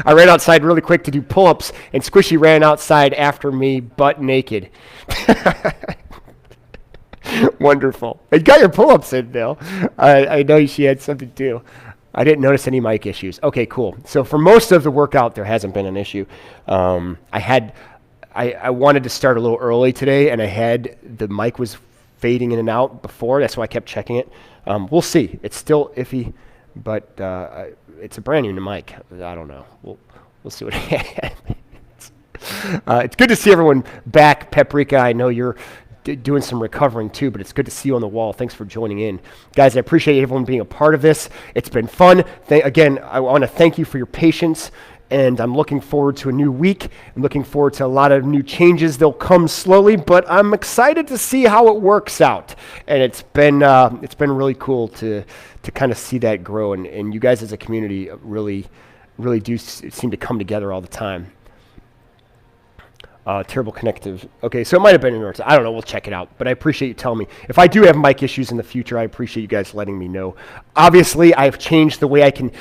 I ran outside really quick to do pull-ups, and Squishy ran outside after me butt naked. Wonderful. You got your pull-ups in, Bill. I know she had something too. I didn't notice any mic issues. Okay, cool. So for most of the workout, there hasn't been an issue. I wanted to start a little early today, and the mic was fading in and out before. That's why I kept checking it. We'll see. It's still iffy, but it's a brand new mic. I don't know. We'll see what happens. It's good to see everyone back. Paprika, I know you're doing some recovering too, but it's good to see you on the wall. Thanks for joining in. Guys, I appreciate everyone being a part of this. It's been fun. Again, I want to thank you for your patience, and I'm looking forward to a new week. I'm looking forward to a lot of new changes. They'll come slowly, but I'm excited to see how it works out. And it's been really cool to kind of see that grow, and you guys as a community really do seem to come together all the time. Terrible connective. Okay, so it might have been in order. I don't know. We'll check it out. But I appreciate you telling me. If I do have mic issues in the future, I appreciate you guys letting me know. Obviously, I've changed the way I can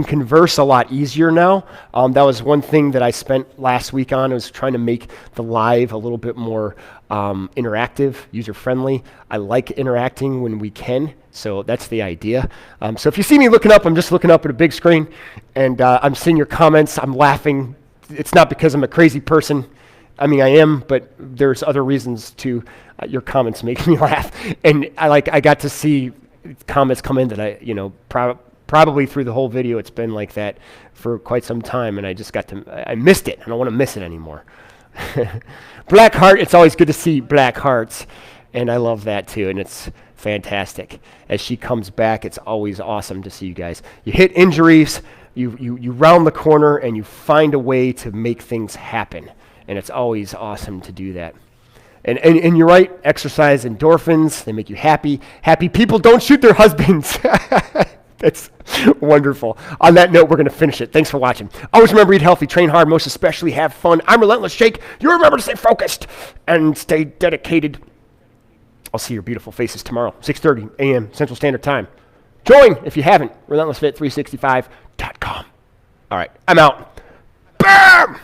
converse a lot easier now. That was one thing that I spent last week on. I was trying to make the live a little bit more interactive, user-friendly. I like interacting when we can. So that's the idea. So if you see me looking up, I'm just looking up at a big screen, and I'm seeing your comments. I'm laughing. It's not because I'm a crazy person. I mean, I am, but there's other reasons too. Your comments make me laugh, and I got to see comments come in that I, probably through the whole video, it's been like that for quite some time, and I missed it. I don't want to miss it anymore. Black heart. It's always good to see black hearts, and I love that too, and it's fantastic. As she comes back, it's always awesome to see you guys. You hit injuries, you round the corner, and you find a way to make things happen. And it's always awesome to do that. And you're right, exercise endorphins, they make you happy. Happy people don't shoot their husbands. That's wonderful. On that note, we're going to finish it. Thanks for watching. Always remember, eat healthy, train hard, most especially have fun. I'm Relentless Jake. You remember to stay focused and stay dedicated. I'll see your beautiful faces tomorrow, 6:30 a.m. Central Standard Time. Join, if you haven't, relentlessfit365.com. All right, I'm out. Bam!